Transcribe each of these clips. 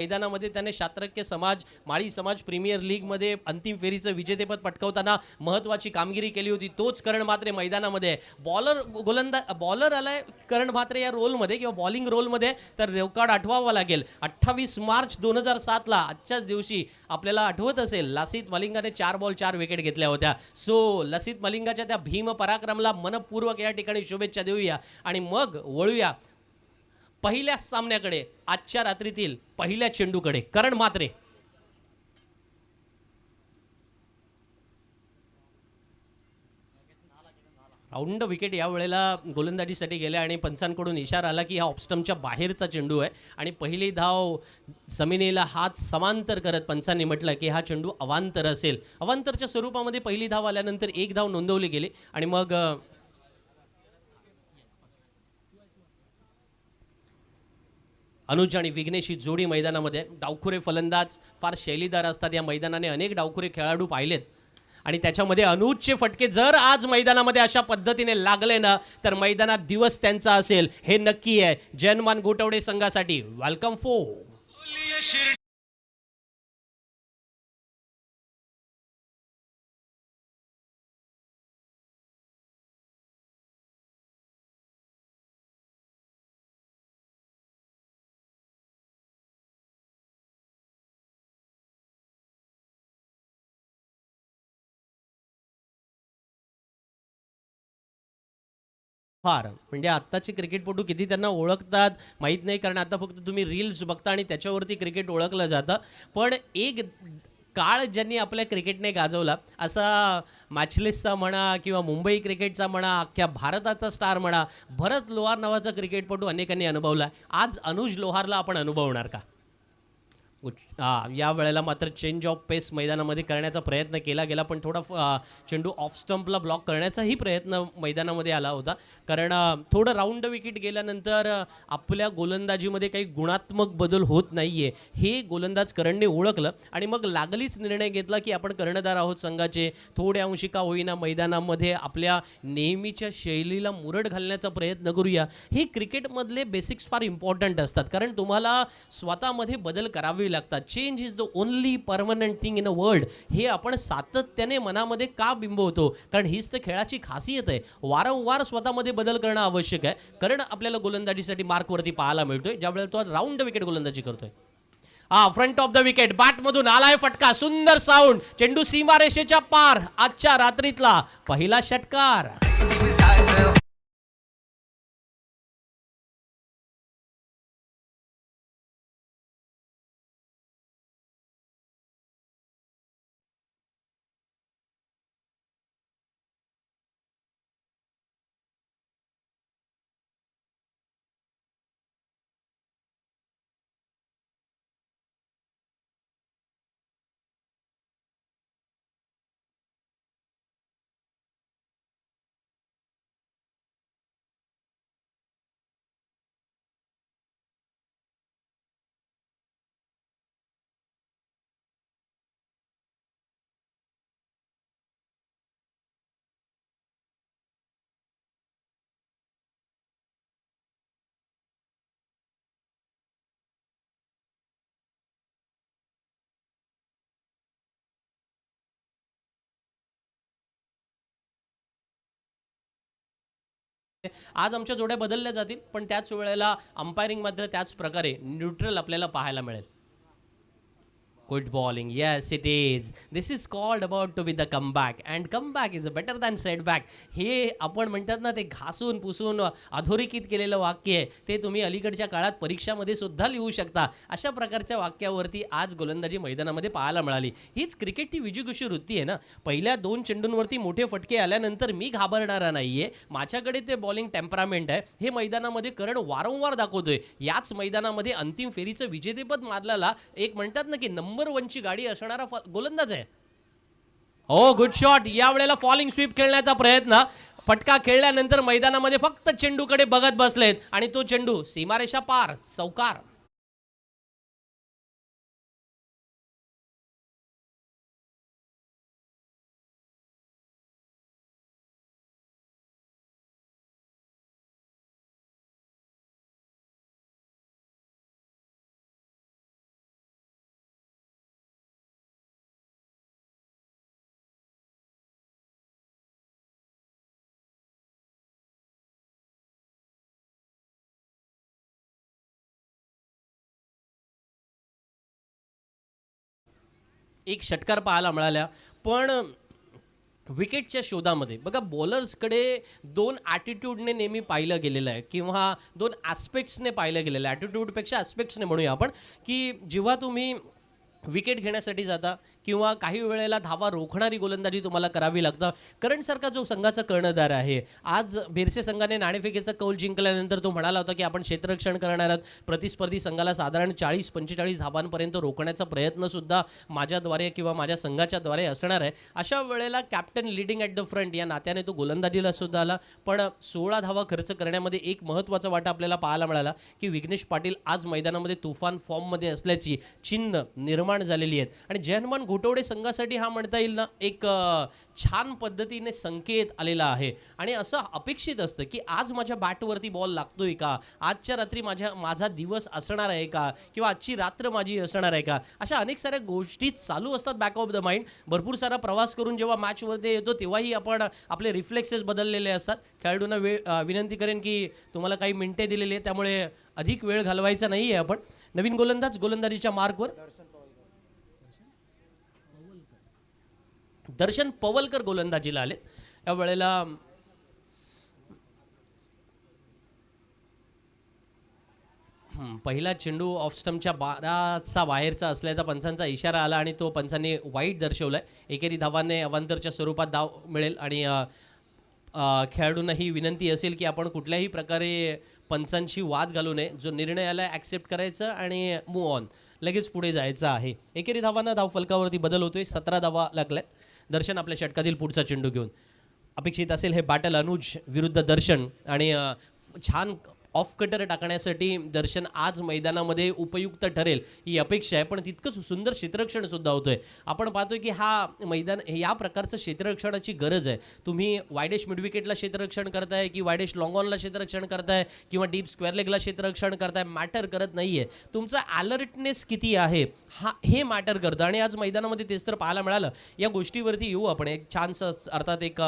मैदानामध्ये त्याने शात्रक्य समाज माळी समाज प्रीमियर लीगमध्ये अंतिम फेरीचं विजेतेपद पटकावताना महत्त्वाची कामगिरी केली होती. तोच करण म्हात्रे मैदानामध्ये बॉलर आलाय करण म्हात्रे या रोलमध्ये किंवा बॉलिंग रोलमध्ये, तर रेकॉर्ड आठवावा लागेल. 28 मार्च 2007ला आजच्याच दिवशी आपल्याला आठवत असेल लसिथ मलिंगाने 4 बॉल 4 विकेट घेतल्या होत्या. सो लसिथ मलिंगाच्या त्या भीम पराक्रमला मनपूर्वक या ठिकाणी शुभेच्छा देऊया आणि मग वळूया पहिल्या सामन्याकडे, आजच्या रात्रीतील पहिल्या चेंडूकडे. करण म्हात्रे राऊंड विकेट या वेळेला गोलंदाजीसाठी गेल्या आणि पंचांकडून इशारा आला की हा ऑफस्टम्पच्या बाहेरचा चेंडू आहे आणि पहिली धाव जमिनीला हात समांतर करत पंचांनी म्हटलं की हा चेंडू अवांतर असेल. अवांतरच्या स्वरूपामध्ये पहिली धाव आल्यानंतर एक धाव नोंदवली गेली आणि मग अनुज आणि विघ्नेश जोडी मैदानामध्ये. डावखुरे फलंदाज फार शैलीदार असतात. या मैदानाने अनेक डावखुरे खेळाडू पाहिलेत आणि त्याच्यामध्ये अनुजचे फटके जर आज मैदानामध्ये अशा पद्धतीने लागले ना, तर मैदानात दिवस त्यांचा असेल हे नक्की आहे. जयमान गोटवडे संघासाठी वेलकम फो. फार म्हणजे आत्ताचे क्रिकेटपटू किती त्यांना ओळखतात माहीत नाही, कारण आता फक्त तुम्ही रील्स बघता आणि त्याच्यावरती क्रिकेट ओळखलं जातं. पण एक काळ ज्यांनी आपल्या क्रिकेटने गाजवला, असा मॅचलिस्टचा म्हणा किंवा मुंबई क्रिकेटचा म्हणा, अख्ख्या भारताचा स्टार म्हणा, भरत लोहार नावाचा क्रिकेटपटू अनेकांनी अनुभवला. आज अनुज लोहारला आपण अनुभवणार का? या वेळेला मात्र चेंज ऑफ पेस मैदानामध्ये करण्याचा प्रयत्न केला गेला, पण थोडा चेंडू ऑफ स्टंपला ब्लॉक करण्याचाही प्रयत्न मैदानामध्ये आला होता. कारण थोडं राऊंड विकेट गेल्यानंतर आपल्या गोलंदाजीमध्ये काही गुणात्मक बदल होत नाही आहे हे गोलंदाज करणने ओळखलं आणि मग लागलीच निर्णय घेतला की आपण कर्णधार आहोत संघाचे, थोड्या अंशी का होईना मैदानामध्ये आपल्या नेहमीच्या शैलीला मुरड घालण्याचा प्रयत्न करूया. हे क्रिकेटमधले बेसिक्स फार इम्पॉर्टंट असतात, कारण तुम्हाला स्वतःमध्ये बदल करावे लागतात. Change is the only permanent thing in a world हे आपण सातत्याने मनामध्ये का बिंबवतो, कारण हीच तर खेळाची खासियत आहे. वारंवार स्वतःमध्ये बदल करणं आवश्यक आहे. कारण आपल्याला गोलंदाजीसाठी मार्कवरती पाहायला मिळतोय ज्यावेळेला तो राऊंड विकेट गोलंदाजी करतोय. फ्रंट ऑफ द विकेट बॅटमधून आलाय फटका, सुंदर साऊंड, चेंडू सीमारेषेच्या पार. आजच्या रात्रीतला पहिला षटकार. आज आमच्या जोड्या बदलल्या जातील, पण त्याच वेळेला अंपायरिंग मात्र त्याच प्रकारे न्यूट्रल आपल्याला पाहायला मिळेल. Good bowling, yes it is. This is called about to be the comeback and comeback is better than setback. हे आपण म्हणतात ना, ते घासून पुसून अधोरेखित केलेलं वाक्य आहे, ते तुम्ही अलीकडच्या काळात परीक्षामध्ये सुद्धा लिहू शकता. अशा प्रकारच्या वाक्यावरती आज गोलंदाजी मैदानामध्ये पाहायला मिळाली. हीच क्रिकेटची विजिगुषी वृत्ती आहे ना. पहिल्या 2 चेंडूंवरती मोठे फटके आल्यानंतर मी घाबरणारा नाहीये, माझ्याकडे ते बॉलिंग टेम्परामेंट आहे, हे मैदानामध्ये करण वारंवार दाखवतोय. याच मैदानामध्ये अंतिम फेरीचं विजेतेपद मारलेला एक म्हणतात ना की नंबर 1 ची गाडी असणारा गोलंदाज आहे. हो, गुड शॉट. या वेळेला फॉलिंग स्वीप खेळण्याचा प्रयत्न, फटका खेळल्यानंतर मैदानामध्ये फक्त चेंडूकडे बघत बसलेत आणि तो चेंडू सीमारेषा पार, चौकार. एक षटकार पाहायला मिळाल्या. पण विकेटच्या शोधामध्ये बघा बॉलर्सकडे दोन ॲटिट्यूडने नेहमी पाहिलं गेलेलं आहे किंवा दोन ॲस्पेक्ट्सने पाहिलं गेलेलं आहे. ॲटिट्यूडपेक्षा ॲस्पेक्ट्सने म्हणूया आपण, की जेव्हा तुम्ही विकेट घेण्यासाठी जाता किंवा काही वेळेला धावा रोखणारी गोलंदाजी तुम्हाला करावी लागतं. करंटसारखा जो संघाचा कर्णधार आहे, आज बेरसे संघाने नाणेफेकीचा कौल जिंकल्यानंतर तो म्हणाला होता की आपण क्षेत्ररक्षण करणार आहोत, प्रतिस्पर्धी संघाला साधारण 40-45 धावांपर्यंत रोखण्याचा प्रयत्नसुद्धा माझ्याद्वारे किंवा माझ्या संघाच्याद्वारे असणार आहे. अशा वेळेला captain leading at the front या नात्याने तो गोलंदाजीला सुद्धा आला. पण 16 धावा खर्च करण्यामध्ये एक महत्त्वाचा वाटा आपल्याला पाहायला मिळाला की विघ्नेश पाटील आज मैदानामध्ये तुफान फॉर्ममध्ये असल्याची चिन्ह निर्माण झालेली आहेत. आणि जयहनुमान घोटवडे संघासाठी हा म्हणता येईल ना एक छान पद्धतीने संकेत आलेला आहे. आणि असं अपेक्षित असतं की आज माझ्या बॅटवरती बॉल लागतोय का, आजच्या रात्री माझा दिवस असणार आहे का, किंवा आजची रात्र माझी असणार आहे का, अशा अनेक साऱ्या गोष्टी चालू असतात बॅक ऑफ द माइंड. भरपूर सारा प्रवास करून जेव्हा मॅचवरती येतो तेव्हाही आपण आपले रिफ्लेक्सेस बदललेले असतात. खेळाडूंना विनंती करेन की तुम्हाला काही मिनिटे दिलेली आहे, त्यामुळे अधिक वेळ घालवायचा नाही आहे आपण. नवीन गोलंदाज गोलंदाजीच्या मार्कवर दर्शन पवलकर गोलंदाजीला आले. या वेळेला पहिला चेंडू ऑफ स्टंपच्या बाराचा बाहेरचा असल्याचा पंचांचा इशारा आला आणि तो पंचांनी वाईट दर्शवलाय. एकेरी धावाने अवांतरच्या स्वरूपात धाव मिळेल आणि खेळाडूंना ही विनंती असेल की आपण कुठल्याही प्रकारे पंचांशी वाद घालू नये. जो निर्णय आला ॲक्सेप्ट करायचं आणि मूव्ह ऑन, लगेच पुढे जायचं आहे. एकेरी धावांना धाव फलकावरती बदल होतोय. 17 धावा लागल्यात. दर्शन आपल्या षटकातील पुढचा चेंडू घेऊन अपेक्षित असेल हे बॅटल अनुज विरुद्ध दर्शन. आणि छान ऑफ कटर टाकण्यासाठी दर्शन आज मैदानामध्ये उपयुक्त ठरेल ही अपेक्षा आहे. पण तितकंच सुंदर क्षेत्ररक्षण सुद्धा होतोय. आपण पाहतोय की हा मैदान या प्रकारचं क्षेत्ररक्षणाची गरज आहे. तुम्ही वायडेश मिडविकेटला क्षेत्ररक्षण करताय की वायडेश लॉंग ऑनला क्षेत्ररक्षण करताय किंवा डीप स्क्वेअर लेगला क्षेत्ररक्षण करताय, मॅटर करत नाहीये. तुमचा अलर्टनेस किती आहे हे मॅटर करतं. आणि आज मैदानामध्ये तेच तर पाहायला मिळालं. या गोष्टीवरती येऊ आपण. एक छानसं अर्थात एक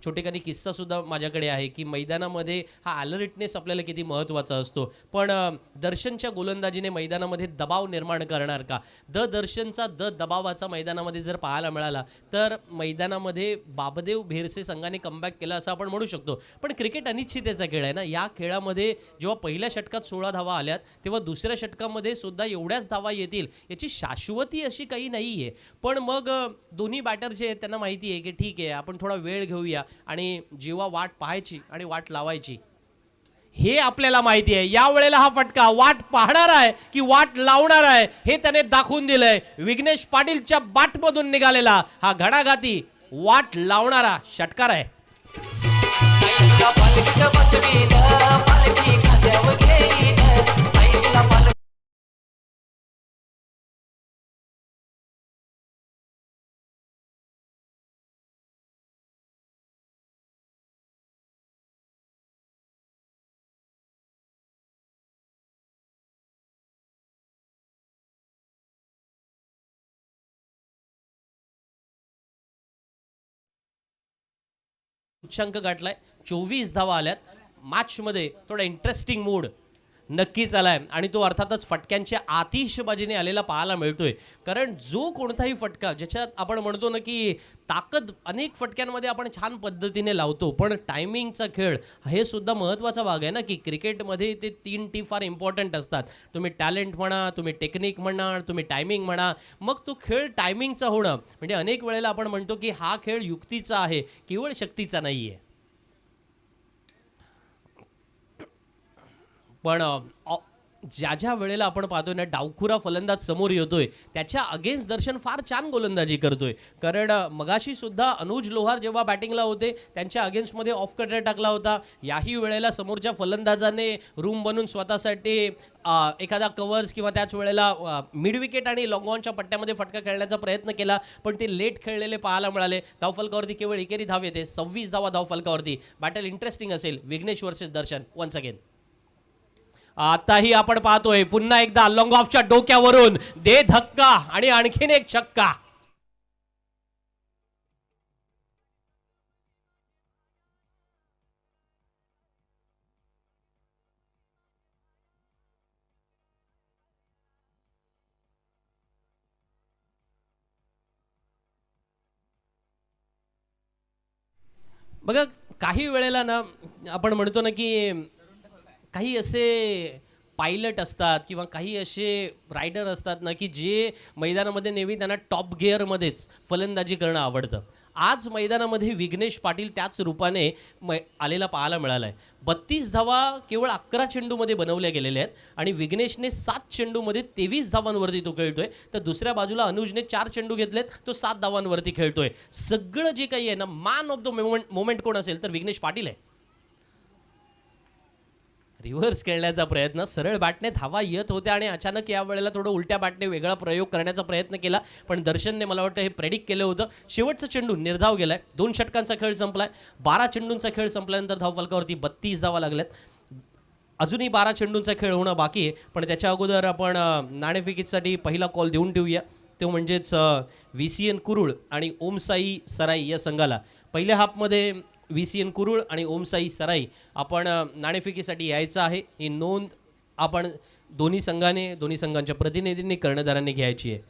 छोटेखानी किस्सा सुद्धा माझ्याकडे आहे की मैदानामध्ये हा अलर्टनेस आपल्याला किती महत्त्वाचा असतो. पण दर्शनच्या गोलंदाजीने मैदानामध्ये दबाव निर्माण करणार का? दर्शनचा दबावाचा मैदानामध्ये जर पाहायला मिळाला तर मैदानामध्ये बाबदेव भेरसे संघाने कमबॅक केला असं आपण म्हणू शकतो. पण क्रिकेट अनिश्चिततेचा खेळ आहे ना. या खेळामध्ये जेव्हा पहिल्या षटकात 16 धावा आल्यात तेव्हा दुसऱ्या षटकामध्ये सुद्धा एवढ्याच धावा येतील याची शाश्वती अशी काही नाही आहे. पण मग दोन्ही बॅटर जे आहेत त्यांना माहिती आहे की ठीक आहे आपण थोडा वेळ घेऊया आणि जेव्हा वाट पाहायची आणि वाट लावायची हे आपल्याला माहिती आहे. या वेळेला हा फटका वाट पाहणार आहे की वाट लावणार आहे हे त्याने दाखवून दिलंय. विघ्नेश पाटीलच्या बाटमधून निघालेला हा घणाघाती वाट लावणारा षटकार आहे. उच्चांक गाठलाय. 24 धावा आल्यात. मॅचमध्ये थोडा इंटरेस्टिंग मूड नक्कीच आलाय आणि तो अर्थातच फटक्यांच्या आतिषबाजीने आलेला पाहायला मिळतोय. कारण जो कोणताही फटका ज्याच्यात आपण म्हणतो ना की ताकद अनेक फटक्यांमध्ये आपण छान पद्धतीने लावतो, पण टायमिंगचा खेळ हे सुद्धा महत्त्वाचा भाग आहे ना. की क्रिकेटमध्ये ते 3 टी फार इम्पॉर्टंट असतात. तुम्ही टॅलेंट म्हणा, तुम्ही टेक्निक म्हणा, तुम्ही टायमिंग म्हणा, मग तो खेळ टायमिंगचा होणं म्हणजे अनेक वेळेला आपण म्हणतो की हा खेळ युक्तीचा आहे, केवळ शक्तीचा नाही आहे. पण ज्या वेळेला आपण पाहतोय ना डावखुरा फलंदाज समोर येतोय त्याच्या अगेन्स्ट दर्शन फार छान गोलंदाजी करतोय. कारण मगाशी सुद्धा अनुज लोहार जेव्हा बॅटिंगला होते त्यांच्या अगेन्स्टमध्ये ऑफ कटर टाकला होता. याही वेळेला समोरच्या फलंदाजाने रूम बनवून स्वतःसाठी एखादा कव्हर्स किंवा त्याच वेळेला मिड विकेट आणि लॉंग ऑनच्या पट्ट्यामध्ये फटका खेळण्याचा प्रयत्न केला, पण ते लेट खेळलेले पाहायला मिळाले. धावफलकावरती केवळ एकेरी धाव येते. 26 धावा धावफलकावरती. बॅटल इंटरेस्टिंग असेल. विघ्नेश वर्सेस दर्शन वन्स अगेन. आताही आपण पाहतोय पुन्हा एकदा लॉंग ऑफच्या डोक्यावरून दे धक्का आणि आणखीन एक छक्का. बघा, काही वेळेला ना आपण म्हणतो ना की काही असे पायलट असतात किंवा काही असे रायडर असतात ना की जे मैदानामध्ये नेहमी त्यांना टॉप गिअरमध्येच फलंदाजी करणं आवडतं. आज मैदानामध्ये विघ्नेश पाटील त्याच रूपाने आलेला पाहायला मिळाला आहे. 32 धावा केवळ 11 चेंडूमध्ये बनवल्या गेलेल्या आहेत आणि विघ्नेशने 7 चेंडूमध्ये 23 धावांवरती तो खेळतोय. तर दुसऱ्या बाजूला अनुजने 4 चेंडू घेतलेत, तो 7 धावांवरती खेळतोय. सगळं जे काही आहे ना, मॅन ऑफ द मोमेंट कोण असेल तर विघ्नेश पाटील आहे. रिव्हर्स खेळण्याचा प्रयत्न, सरळ बॅटने धावा येत होत्या आणि अचानक या वेळेला थोडं उलट्या बॅटने वेगळा प्रयोग करण्याचा प्रयत्न केला, पण दर्शनने मला वाटतं हे प्रेडिक्ट केलं होतं. शेवटचा चेंडू निर्धाव गेलाय, 2 षटकांचा खेळ संपलाय. 12 चेंडूंचा खेळ संपल्यानंतर धावफलकावरती 32 धावा लागल्यात. अजूनही 12 चेंडूंचा खेळ होणं बाकी आहे, पण त्याच्या अगोदर आपण नाणेफेकीसाठी पहिला कॉल देऊन ठेवूया. तो म्हणजेच VCN कुरुळ आणि ओमसाई सराई या संघाला. पहिल्या हाफमध्ये VCN कुरुळ आणि ओमसाई सराई आपण नाणेफेकीसाठी यायचं आहे. ही नोंद आपण दोन्ही संघांच्या प्रतिनिधींनी कर्णधारांनी घ्यायची आहे.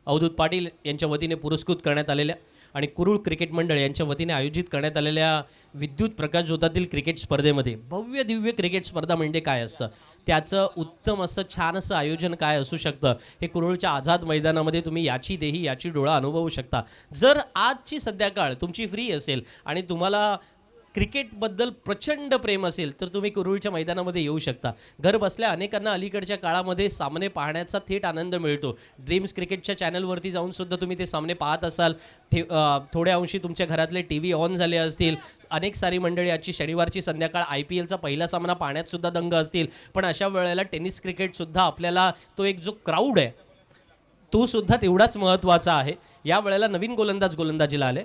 अवधूत पाटील यांच्या वतीने पुरस्कृत करण्यात आलेल्या आणि कुरुळ क्रिकेट मंडळ यांच्या वतीने आयोजित करण्यात आलेल्या विद्युत प्रकाशझोतातील क्रिकेट स्पर्धेमध्ये भव्य दिव्य क्रिकेट स्पर्धा म्हणजे काय असतं, त्याचं उत्तम असं छान असं आयोजन काय असू शकतं, हे कुरुळच्या आझाद मैदानामध्ये तुम्ही याची देही याची डोळा अनुभवू शकता. जर आजची सध्या काळ तुमची फ्री असेल आणि तुम्हाला क्रिकेटबद्दल प्रचंड प्रेम असेल तर तुम्ही कुरुळच्या मैदानामध्ये येऊ शकता. घर बसल्या अनेकांना अलीकडच्या काळामध्ये सामने पाहण्याचा थेट आनंद मिळतो. ड्रीम्स क्रिकेटच्या चॅनलवरती जाऊन सुद्धा तुम्ही ते सामने पाहत असाल. थोड्या अंशी तुमच्या घरातले TV ऑन झाले असतील. अनेक सारी मंडळी आजची शनिवारची संध्याकाळ IPLचा पहिला सामना पाहण्यात सुद्धा दंग असतील. पण अशा वेळेला टेनिस क्रिकेटसुद्धा आपल्याला तो एक जो क्राऊड आहे तो सुद्धा तेवढाच महत्त्वाचा आहे. या वेळेला नवीन गोलंदाजीला आले,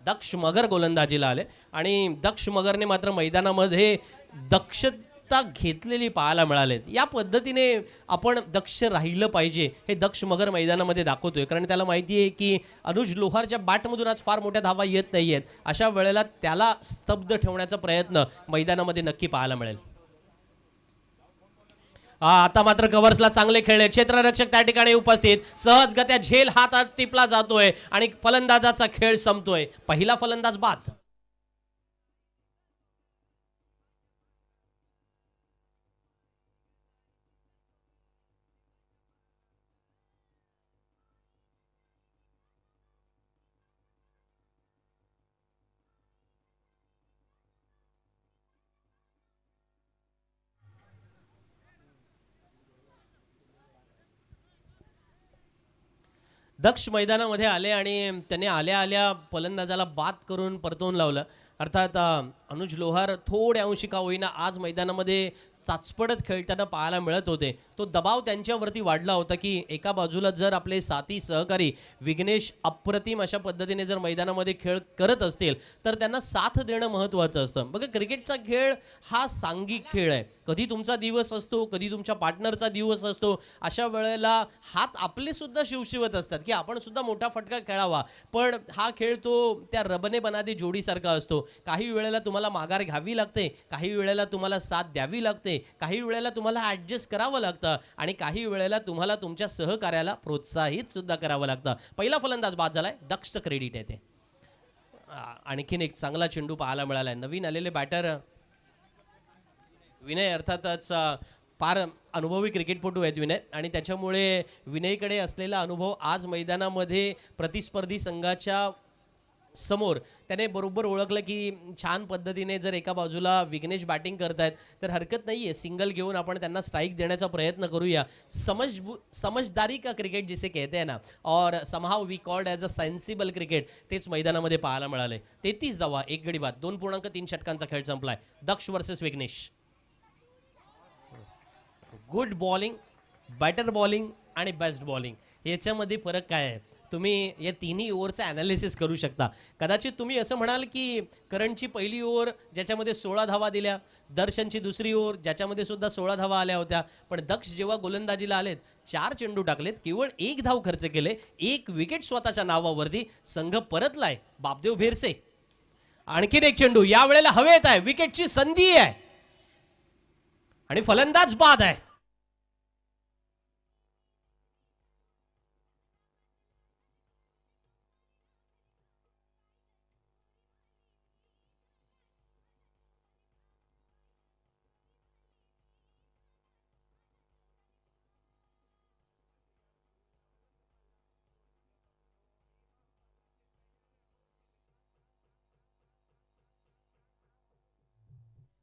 दक्ष मगर गोलंदाजीला आले आणि दक्ष मगरने मात्र मैदानामध्ये दक्षता घेतलेली पाहायला मिळाले. या पद्धतीने आपण दक्ष राहिलं पाहिजे हे दक्ष मगर मैदानामध्ये दाखवतोय, कारण त्याला माहिती आहे की अनुज लोहारच्या बॅटमधून आज फार मोठ्या धावा येत नाही आहेत. अशा वेळेला त्याला स्तब्ध ठेवण्याचा प्रयत्न मैदानामध्ये नक्की पाहायला मिळेल. आता मात्र कव्हर्सला चांगले खेळले, क्षेत्ररक्षक त्या ठिकाणी उपस्थित, सहजगत्या झेल हातात टिपला जातोय आणि फलंदाजाचा खेळ संपतोय. पहिला फलंदाज बाद. दक्ष मैदानामध्ये आले आणि त्याने आल्या आल्या फलंदाजाला बाद करून परतवून लावलं. अर्थात अनुज लोहार थोड्या अंशी का होईना आज मैदानामध्ये चाचपडत खेळताना पाहायला मिळत होते. तो दबाव त्यांच्यावरती वाढला होता की एका बाजूला जर आपले साथी सहकारी विघ्नेश अप्रतिम अशा पद्धतीने जर मैदानामध्ये खेळ करत असतील तर त्यांना साथ देणं महत्त्वाचं असतं. बघा, क्रिकेटचा खेळ हा सांघिक खेळ आहे. कधी तुमचा दिवस असतो, कधी तुमच्या पार्टनरचा दिवस असतो. अशा वेळेला हात आपले सुद्धा शिवशिवत असतात की आपण सुद्धा मोठा फटका खेळावा, पण हा खेळ तो त्या रबने बनादी जोडीसारखा असतो. काही वेळेला तुम्हाला माघार घ्यावी लागते, काही वेळेला तुम्हाला साथ द्यावी लागते, काही वेळेला तुम्हाला ॲडजस्ट करावं लागतं आणि काही वेळेला तुम्हाला तुमच्या सहकार्याला प्रोत्साहित सुद्धा करावं लागतं. पहिला फलंदाज बाद झालाय, दक्षचं क्रेडिट आहे ते. आणखीन एक चांगला चेंडू पाहायला मिळालाय. नवीन आलेले बॅटर विनय, अर्थातच फार अनुभवी क्रिकेटपटू आहेत विनय, आणि त्याच्यामुळे विनयकडे असलेला अनुभव आज मैदानामध्ये प्रतिस्पर्धी संघाच्या समोर त्याने बरोबर ओळखलं की छान पद्धतीने जर एका बाजूला विघ्नेश बॅटिंग करतायत तर हरकत नाही आहे, सिंगल घेऊन आपण त्यांना स्ट्राईक देण्याचा प्रयत्न करूया. समझदारी का क्रिकेट जिसे कहते हैं ना, और somehow we called as a sensible cricket, तेच मैदानामध्ये पाहायला मिळालंय. 33 धावा, 1 गडी बाद, 2.3 षटकांचा खेळ संपलाय. Daksh versus Vighnesh. Good bowling, better bowling आणि बेस्ट बॉलिंग याच्यामध्ये फरक काय आहे? तुम्ही या तिन्ही ओव्हरचं ॲनालिसिस करू शकता. कदाचित तुम्ही असं म्हणाल की करणची पहिली ओव्हर ज्याच्यामध्ये 16 धावा दिल्या, दर्शनची दुसरी ओव्हर ज्याच्यामध्ये सुद्धा 16 धावा आल्या होत्या, पण दक्ष जेव्हा गोलंदाजीला आलेत 4 चेंडू टाकलेत, केवळ 1 धाव खर्च केले, 1 विकेट स्वतःच्या नावावरती, संघ परतलाय. बापदेव भेरसे आणखीन एक चेंडू, यावेळेला हवेत आहे, विकेटची संधी आहे आणि फलंदाज बाद आहे.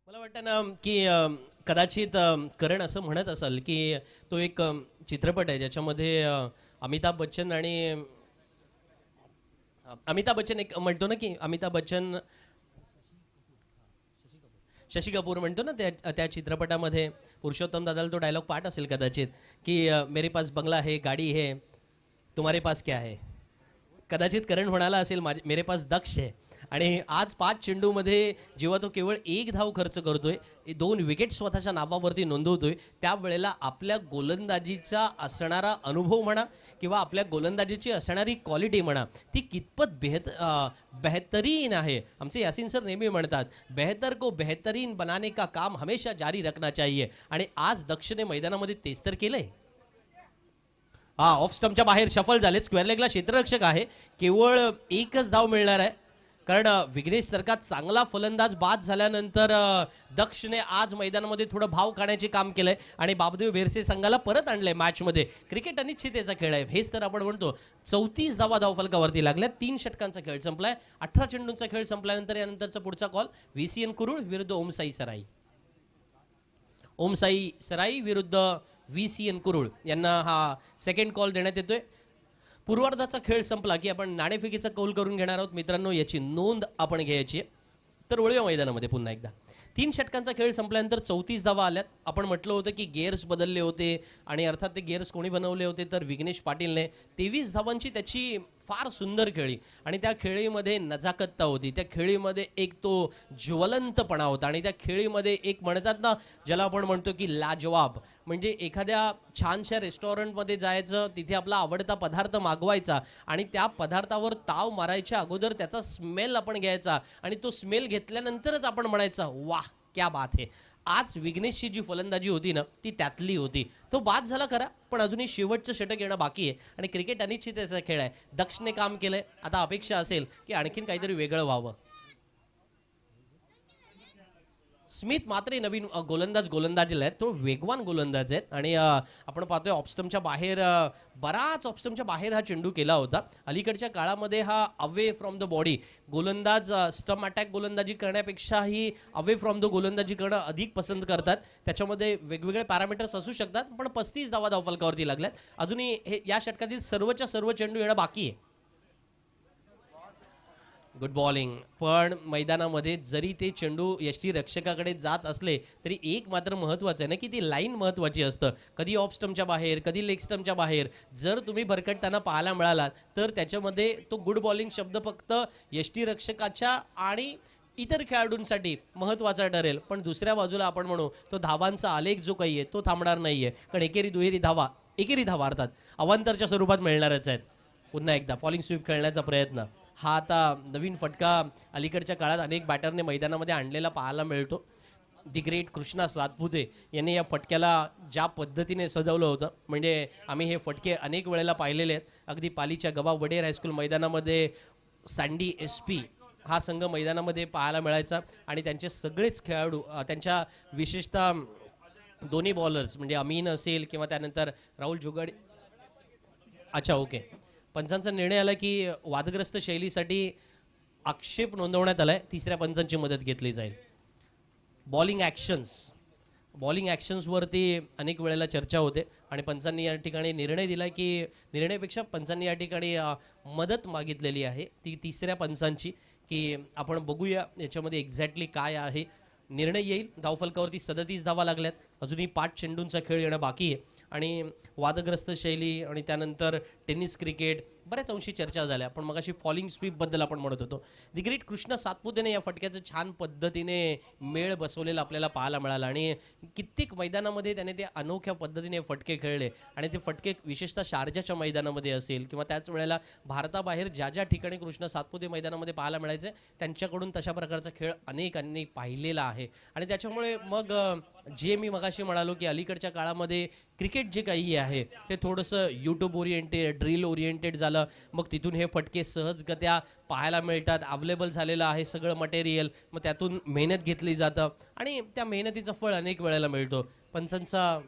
मला वाटतं ना की कदाचित करण असं म्हणत असेल की तो एक चित्रपट आहे ज्याच्यामध्ये अमिताभ बच्चन आणि अमिताभ बच्चन एक म्हणतो ना की अमिताभ बच्चन शशी कपूर म्हणतो ना त्या त्या चित्रपटामध्ये पुरुषोत्तम दादाला तो डायलॉग पाठ असेल कदाचित की मेरे पास बंगला है गाडी है तुम्हारे पास क्या है. कदाचित करण म्हणाला असेल माझे मेरे पास दक्ष आहे. आणि आज 5 चेंडूमध्ये जेव्हा तो केवळ 1 धाव खर्च करतोय, 2 विकेट स्वतःच्या नावावरती नोंदवतोय, त्यावेळेला आपल्या गोलंदाजीचा असणारा अनुभव म्हणा किंवा आपल्या गोलंदाजीची असणारी क्वालिटी म्हणा ती कितपत बेहतरीन आहे. आमचे यासीन सर नेहमी म्हणतात बेहतर को बेहतरीन बनाने का काम हमेशा जारी रखना चाहिए. आणि आज दक्षने मैदानामध्ये तेच तर केलंय. हा ऑफ स्टंपच्या बाहेर शफल झाले. स्क्वेअर लेगला क्षेत्ररक्षक आहे. केवळ 1च धाव मिळणार आहे कारण विघ्नेश सारखा चांगला फलंदाज बाद झाल्यानंतर दक्षने आज मैदानामध्ये थोडं भाव काढण्याचे काम केलंय आणि बाबदेव भेरसे संघाला परत आणलंय मॅचमध्ये. क्रिकेट अनिश्चिततेचा खेळ आहे हेच तर आपण म्हणतो. 34 धावा धावफलकावरती लागल्या. 3 षटकांचा खेळ संपलाय. 18 चेंडूंचा खेळ संपल्यानंतर यानंतरचा पुढचा कॉल VCN कुरुळ विरुद्ध ओमसाई सराई. ओमसाई सराई विरुद्ध VCN कुरुळ यांना हा सेकंड कॉल देण्यात येतोय. पूर्वार्धाचा खेळ संपला की आपण नाणेफेकीचा कौल करून घेणार आहोत मित्रांनो. याची नोंद आपण घ्यायची. तर वळूया मैदानामध्ये पुन्हा एकदा. 3 षटकांचा खेळ संपल्यानंतर 34 धावा आल्यात. आपण म्हटलं होतं की गेअर्स बदलले होते आणि अर्थात ते गेअर्स कोणी बनवले होते तर विघ्नेश पाटीलने. 23 धावांची त्याची फार सुंदर खेळी आणि त्या खेळीमध्ये नजाकतता होती. त्या खेळीमध्ये एक तो ज्वलंतपणा होता आणि त्या खेळीमध्ये एक म्हणतात ना ज्याला आपण म्हणतो की लाजवाब. म्हणजे एखाद्या छानशा रेस्टॉरंटमध्ये जायचं, तिथे आपला आवडता पदार्थ मागवायचा आणि त्या पदार्थावर ताव मारायच्या अगोदर त्याचा स्मेल आपण घ्यायचा आणि तो स्मेल घेतल्यानंतरच आपण म्हणायचा वाह क्या बात है. आज विघ्नेशची जी फलंदाजी होती ना ती त्यातली होती. तो बाद झाला खरा पण अजूनही शेवटचं षटक येणं बाकी आहे आणि क्रिकेट अनिश्चिततेचा खेळ आहे. दक्षने काम केलंय. आता अपेक्षा असेल की आणखीन काहीतरी वेगळं व्हावं. स्मिथ मात्र नवीन गोलंदाज आहेत. तो वेगवान गोलंदाज आहेत आणि आपण पाहतोय ऑफस्टमच्या बाहेर बराच ऑफस्टमच्या बाहेर हा चेंडू केला होता. अलीकडच्या काळामध्ये हा अवे फ्रॉम द बॉडी गोलंदाज स्टंप अटॅक गोलंदाजी करण्यापेक्षाही अवे फ्रॉम द गोलंदाजी करणं अधिक पसंत करतात. त्याच्यामध्ये वेगवेगळे पॅरामीटर्स असू शकतात पण 35 धावा धावफलकावरती लागल्यात. अजूनही हे या षटकातील सर्वच्या सर्व चेंडू येणं बाकी आहे. Good bowling. पण मैदानामध्ये जरी ते चेंडू यष्टी रक्षकाकडे जात असले तरी एक मात्र महत्त्वाचं आहे ना की ती लाईन महत्त्वाची असतं. कधी ऑफ स्टंपच्या बाहेर कधी लेग स्टंपच्या बाहेर जर तुम्ही भरकटताना पाहायला मिळालात तर त्याच्यामध्ये तो गुड बॉलिंग शब्द फक्त यष्टी रक्षकाच्या आणि इतर खेळाडूंसाठी महत्त्वाचा ठरेल पण दुसऱ्या बाजूला आपण म्हणू तो धावांचा आलेख जो काही आहे तो थांबणार नाही आहे. कारण एकेरी धावा अर्थात अवांतरच्या स्वरूपात मिळणारच आहेत. पुन्हा एकदा फॉलिंग स्वीप खेळण्याचा प्रयत्न. हा आता नवीन फटका अलीकडच्या काळात अनेक बॅटरने मैदानामध्ये आणलेला पाहायला मिळतो. दी ग्रेट कृष्णा सातपुते यांनी या फटक्याला ज्या पद्धतीने सजवलं होतं म्हणजे आम्ही हे फटके अनेक वेळेला पाहिलेले आहेत. अगदी पालीच्या गबा वडेर हायस्कूल मैदानामध्ये सँडी SP हा संघ मैदानामध्ये पाहायला मिळायचा आणि त्यांचे सगळेच खेळाडू त्यांच्या विशेषतः दोन्ही बॉलर्स म्हणजे अमीन असेल किंवा त्यानंतर राहुल जुगाडी. अच्छा ओके. पंचांचा निर्णय आला की वादग्रस्त शैलीसाठी आक्षेप नोंदवण्यात आलाय. 3ऱ्या पंचांची मदत घेतली जाईल. बॉलिंग ॲक्शन्सवरती अनेक वेळेला चर्चा होते आणि पंचांनी या ठिकाणी निर्णय दिला की निर्णयापेक्षा पंचांनी या ठिकाणी मदत मागितलेली आहे ती 3ऱ्या पंचांची की आपण बघूया याच्यामध्ये एक्झॅक्टली काय आहे. निर्णय येईल. धावफलकावरती 37 धावा लागल्यात. अजूनही 5 चेंडूंचा खेळ येणं बाकी आहे आणि वादग्रस्त शैली आणि त्यानंतर टेनिस क्रिकेट बऱ्याच अंशी चर्चा झाल्या. पण मगाशी फॉलिंग स्वीपबद्दल आपण म्हणत होतो. दी ग्रेट कृष्ण सातपुतेने या फटक्याचं छान पद्धतीने मेळ बसवलेला आपल्याला पाहायला मिळाला आणि कित्येक मैदानामध्ये त्याने ते अनोख्या पद्धतीने फटके खेळले आणि ते फटके विशेषतः शारजाच्या मैदानामध्ये असेल किंवा त्याच वेळेला भारताबाहेर ज्या ज्या ठिकाणी कृष्ण सातपुते मैदानामध्ये पाहायला मिळायचे त्यांच्याकडून तशा प्रकारचा खेळ अनेकांनी पाहिलेला आहे. आणि त्याच्यामुळे मग जे मी मगाशी म्हणालो की अलीकडच्या काळामध्ये क्रिकेट जे काही आहे ते थोडंसं यूट्यूब ओरिएंटेड ड्रिल ओरिएंटेड झालं. मग तिथून हे फटके सहजगत्या पाहायला मिळतात. अवेलेबल झालेलं आहे सगळं मटेरियल. मग त्यातून मेहनत घेतली जातं आणि त्या मेहनतीचं फळ अनेक वेळेला मिळतो. पंचांचा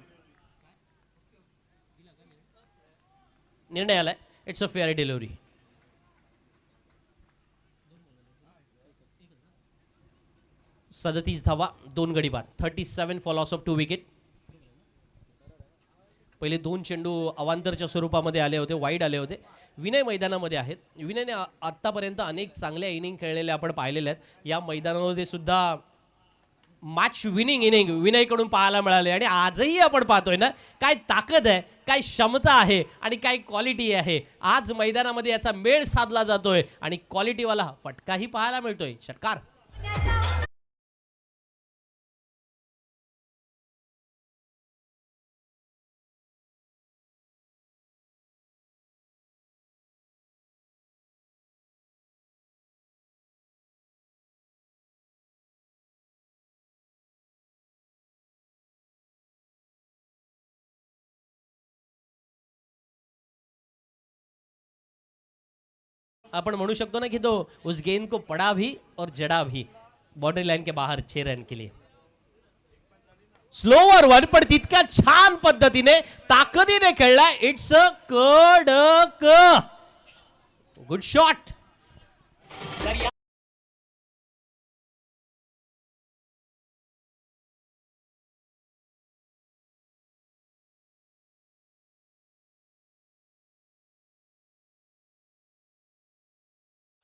निर्णय आलाय. It's a fair delivery. 37 धावा 2 गडी बाद 37 फॉर लॉस ऑफ 2 विकेट. पहिले 2 चेंडू अवांतरच्या स्वरूपामध्ये आले होते, वाईड आले होते. विनय मैदानामध्ये आहेत. विनयने आत्तापर्यंत अनेक चांगल्या इनिंग खेळलेल्या आपण पाहिलेल्या आहेत. या मैदानामध्ये सुद्धा मॅच विनिंग इनिंग विनयकडून पाहायला मिळाले आणि आजही आपण पाहतोय ना काय ताकद आहे, काय क्षमता आहे आणि काय क्वालिटी आहे. आज मैदानामध्ये याचा मेळ साधला जातोय आणि क्वालिटीवाला फटकाही पाहायला मिळतोय. षटकार. अपन म्हणू शकतो ना कि तो उस गेंद को पड़ा भी और जड़ा भी. बाउंड्री लाइन के बाहर 6 रन के लिए. स्लोवर वन पण तितक्या छान पद्धतीने ताकदीने खेळला. इट्स अ कडक गुड शॉट.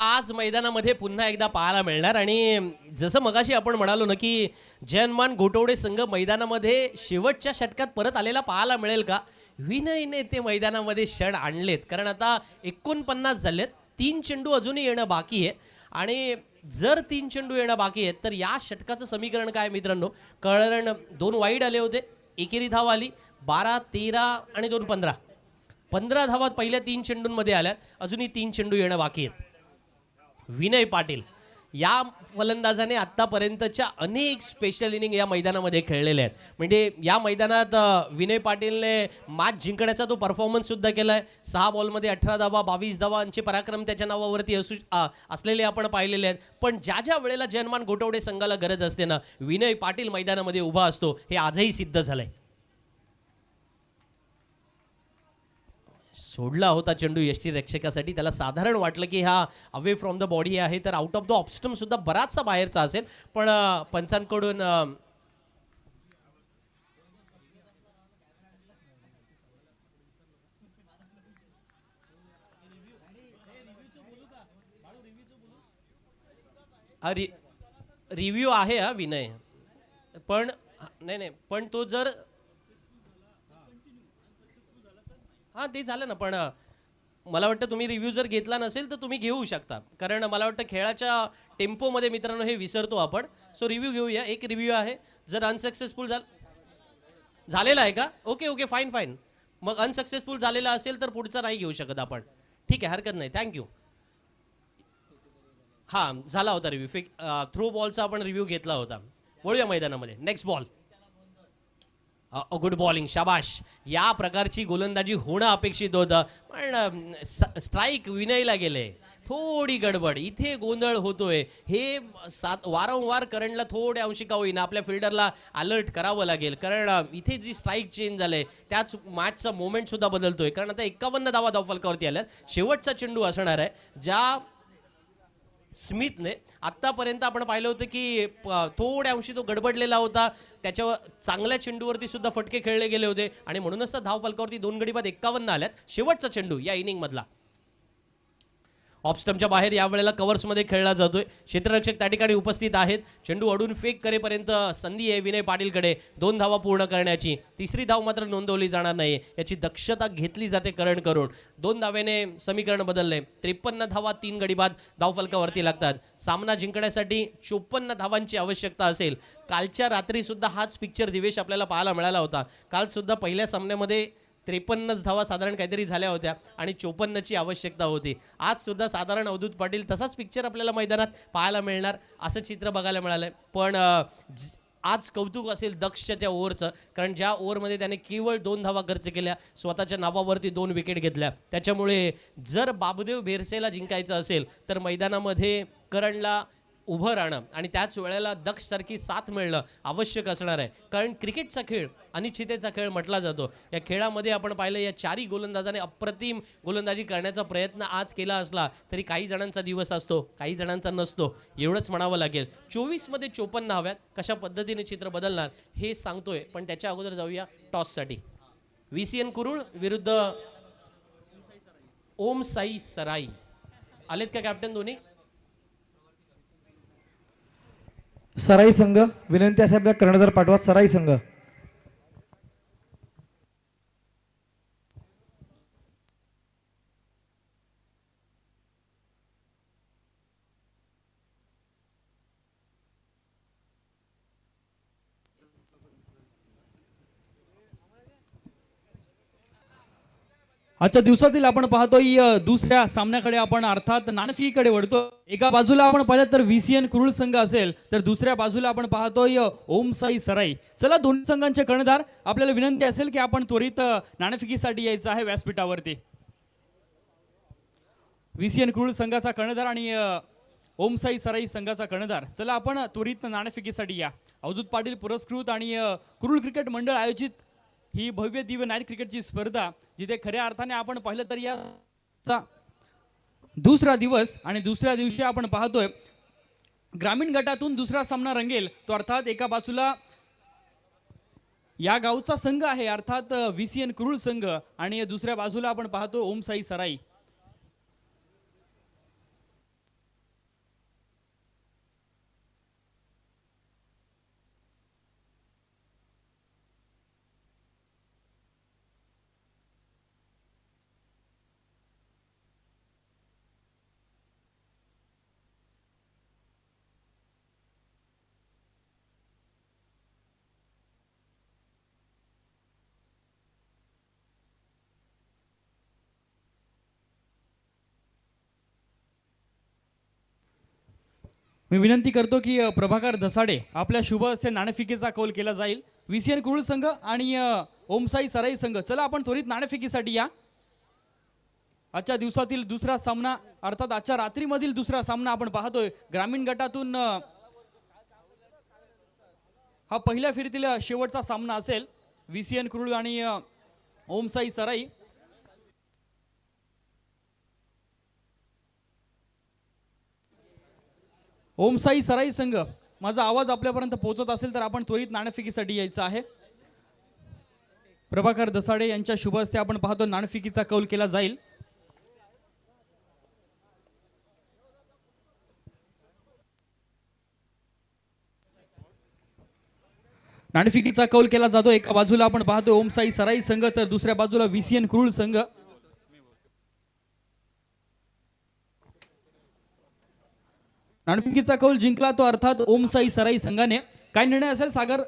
आज मैदानामध्ये पुन्हा एकदा पाहायला मिळणार आणि जसं मगाशी आपण म्हणालो ना की जयमान घोटवडे संघ मैदानामध्ये शेवटच्या षटकात परत आलेला पाहायला मिळेल का. विनयने ते मैदानामध्ये क्षण आणलेत कारण आता 49 झालेत. 3 चेंडू अजूनही येणं बाकी आहे आणि जर 3 चेंडू येणं बाकी आहेत तर या षटकाचं समीकरण काय मित्रांनो. कारण 2 वाईड आले होते, एकेरी धाव आली 12, 13 आणि 2 15. 15 धावा पहिल्या 3 चेंडूंमध्ये आल्या. अजूनही 3 चेंडू येणं बाकी आहेत. विनय पाटील या फलंदाजाने आतापर्यंतच्या अनेक स्पेशल इनिंग या मैदानामध्ये खेळलेले आहेत. म्हणजे या मैदानात विनय पाटीलने मॅच जिंकण्याचा तो परफॉर्मन्स सुद्धा केलाय. 6 बॉलमध्ये 18 धावा 22 धावांचे पराक्रम त्याच्या नावावरती असलेले आपण पाहिलेले आहेत. पण ज्या ज्या वेळेला जयमान घोटवडे संघाला गरज असते ना विनय पाटील मैदानामध्ये उभा असतो. हे आजही सिद्ध झालंय. सोडला होता चेंडू यष्टीरक्षकासाठी. त्याला साधारण वाटलं की हा अवे फ्रॉम द बॉडी आहे तर आउट ऑफ द ऑफ सुद्धा बराचसा बाहेरचा असेल. पण पंचांकडून रिव्ह्यू आहे हा विनय. पण नाही पण तो जर हां ते झालं ना. पण मला वाटतं तुम्ही रिव्ह्यू जर घेतला नसेल तर तुम्ही घेऊ शकता. कारण मला वाटतं खेळाच्या टेम्पोमध्ये मित्रांनो हे विसरतो आपण. सो रिव्ह्यू घेऊया. एक रिव्ह्यू आहे. जर अनसक्सेसफुल झालेला आहे का. Okay fine. मग अनसक्सेसफुल झालेला असेल तर पुढचा नाही घेऊ शकत आपण. ठीक आहे हरकत नाही. थँक्यू. हां झाला होता रिव्ह्यू. थ्रो बॉलचा आपण रिव्ह्यू घेतला होता. वळूया मैदानामध्ये. Next ball. Good bowling. शाबाश. या प्रकारची गोलंदाजी होणं अपेक्षित होतं पण स्ट्राईक विनयला गेले. थोडी गडबड इथे गोंधळ होतोय. हे वारंवार करंटला थोड्या अंशी का होईना आपल्या फिल्डरला अलर्ट करावं लागेल. कारण इथे जी स्ट्राईक चेंज झालंय त्याच मॅचचा मोमेंट सुद्धा बदलतोय. कारण आता 51 धावा धावफलकावरती आल्यात. शेवटचा चेंडू असणार आहे. ज्या स्मिथने आत्तापर्यंत आपण पाहिलं होतं की थोड्या अंशी तो गडबडलेला होता. त्याच्यावर चांगल्या चेंडूवरती सुद्धा फटके खेळले गेले होते आणि म्हणूनच तर धाव फलकावरती 2 गडी बाद 51 आल्यात. शेवटचा चेंडू या इनिंग मधला. ऑफस्टम्पच्या बाहेर यावेळेला कव्हर्समध्ये खेळला जातोय. क्षेत्ररक्षक त्या ठिकाणी उपस्थित आहेत. चेंडू अडून फेक करेपर्यंत संधी आहे विनय पाटीलकडे 2 धावा पूर्ण करण्याची. 3री धाव मात्र नोंदवली जाणार नाही याची दक्षता घेतली जाते करण करून. 2 धावेने समीकरण बदलले. 53 धावा 3 गडी बाद धावफलकावरती लागतात. सामना जिंकण्यासाठी 54 धावांची आवश्यकता असेल. कालच्या रात्री सुद्धा हाच पिक्चर दिवेश आपल्याला पाहायला मिळाला होता. काल सुद्धा पहिल्या सामन्यामध्ये 53 धावा साधारण काहीतरी झाल्या होत्या आणि 54ची आवश्यकता होती. आज सुद्धा साधारण अवधूत पाटील तसाच पिक्चर आपल्याला मैदानात पाहायला मिळणार असं चित्र बघायला मिळालंय. पण आज कौतुक असेल दक्षच्या त्या ओव्हरचं. कारण ज्या ओव्हरमध्ये त्याने केवळ 2 धावा खर्च केल्या, स्वतःच्या नावावरती 2 विकेट घेतल्या. त्याच्यामुळे जर बाबुदेव भेरसेला जिंकायचं असेल तर मैदानामध्ये करणला उभं राहणं आणि त्याच वेळेला दक्षसारखी साथ मिळणं आवश्यक असणार आहे. कारण क्रिकेटचा खेळ अनिश्चिततेचा खेळ म्हटला जातो. या खेळामध्ये आपण पाहिलं या चारही गोलंदाजाने अप्रतिम गोलंदाजी करण्याचा प्रयत्न आज केला असला तरी काही जणांचा दिवस असतो, काही जणांचा नसतो, एवढंच म्हणावं लागेल. 24 मध्ये 54 हव्यात. कशा पद्धतीने चित्र बदलणार हे सांगतोय, पण त्याच्या अगोदर जाऊया टॉससाठी. VCN कुरुळ विरुद्ध ओम साई सराई. आलेत का कॅप्टन दोन्ही? सराई संघ विनंती असेल आपल्या कर्णधार पाठवा. सराई संघ आजच्या दिवसातील आपण पाहतोय दुसऱ्या सामन्याकडे आपण अर्थात नाणेफेकीकडे वळतो. एका बाजूला आपण पाहिलं तर VCN कुरुळ संघ असेल तर दुसऱ्या बाजूला आपण पाहतोय ओम साई सराई. चला दोन्ही संघांचे कर्णधार आपल्याला विनंती असेल की आपण त्वरित नाणेफेकीसाठी यायचं आहे व्यासपीठावरती. VCN कुरुळ संघाचा कर्णधार आणि ओम साई सराई संघाचा कर्णधार. चला आपण त्वरित नाणेफेकीसाठी या. अवधूत पाटील पुरस्कृत आणि कुरुळ क्रिकेट मंडळ आयोजित ही भव्य दिव्य नाईट क्रिकेटची स्पर्धा जिथे खऱ्या अर्थाने आपण पाहिलं तर या दुसरा दिवस आणि दुसऱ्या दिवशी आपण पाहतोय ग्रामीण गटातून दुसरा सामना रंगेल. तो अर्थात एका बाजूला या गावचा संघ आहे अर्थात VCN कुरुळ संघ आणि दुसऱ्या बाजूला आपण पाहतो ओम साई सराई. मी विनंती करतो की प्रभाकर धसाडे आपल्या शुभ हस्ते नाणेफेकीचा कौल केला जाईल. VCN कुरुळ संघ आणि ओमसाई सराई संघ. चला आपण त्वरित नाणेफेकीसाठी या. आजच्या दिवसातील दुसरा सामना अर्थात आजच्या रात्रीमधील दुसरा सामना आपण पाहतोय ग्रामीण गटातून हा पहिल्या फेरीतील शेवटचा सामना असेल. VCN कुरुळ आणि ओमसाई सराई. ओमसाई सराई संघ माझा आवाज आपल्यापर्यंत पोहोचत असेल तर आपण त्वरित नाणेफेकीसाठी यायचं आहे. प्रभाकर दसाडे यांच्या शुभ हस्ते आपण पाहतो नाणेफेकीचा कौल केला जाईल. नाणेफेकीचा कौल केला जातो. एका बाजूला आपण पाहतो ओमसाई सराई संघ तर दुसऱ्या बाजूला VCN कुरुळ संघ. नाणेफेकीचा कौल जिंकला तो अर्थात ओमसाई सराई संघाने. काय निर्णय असेल सागर?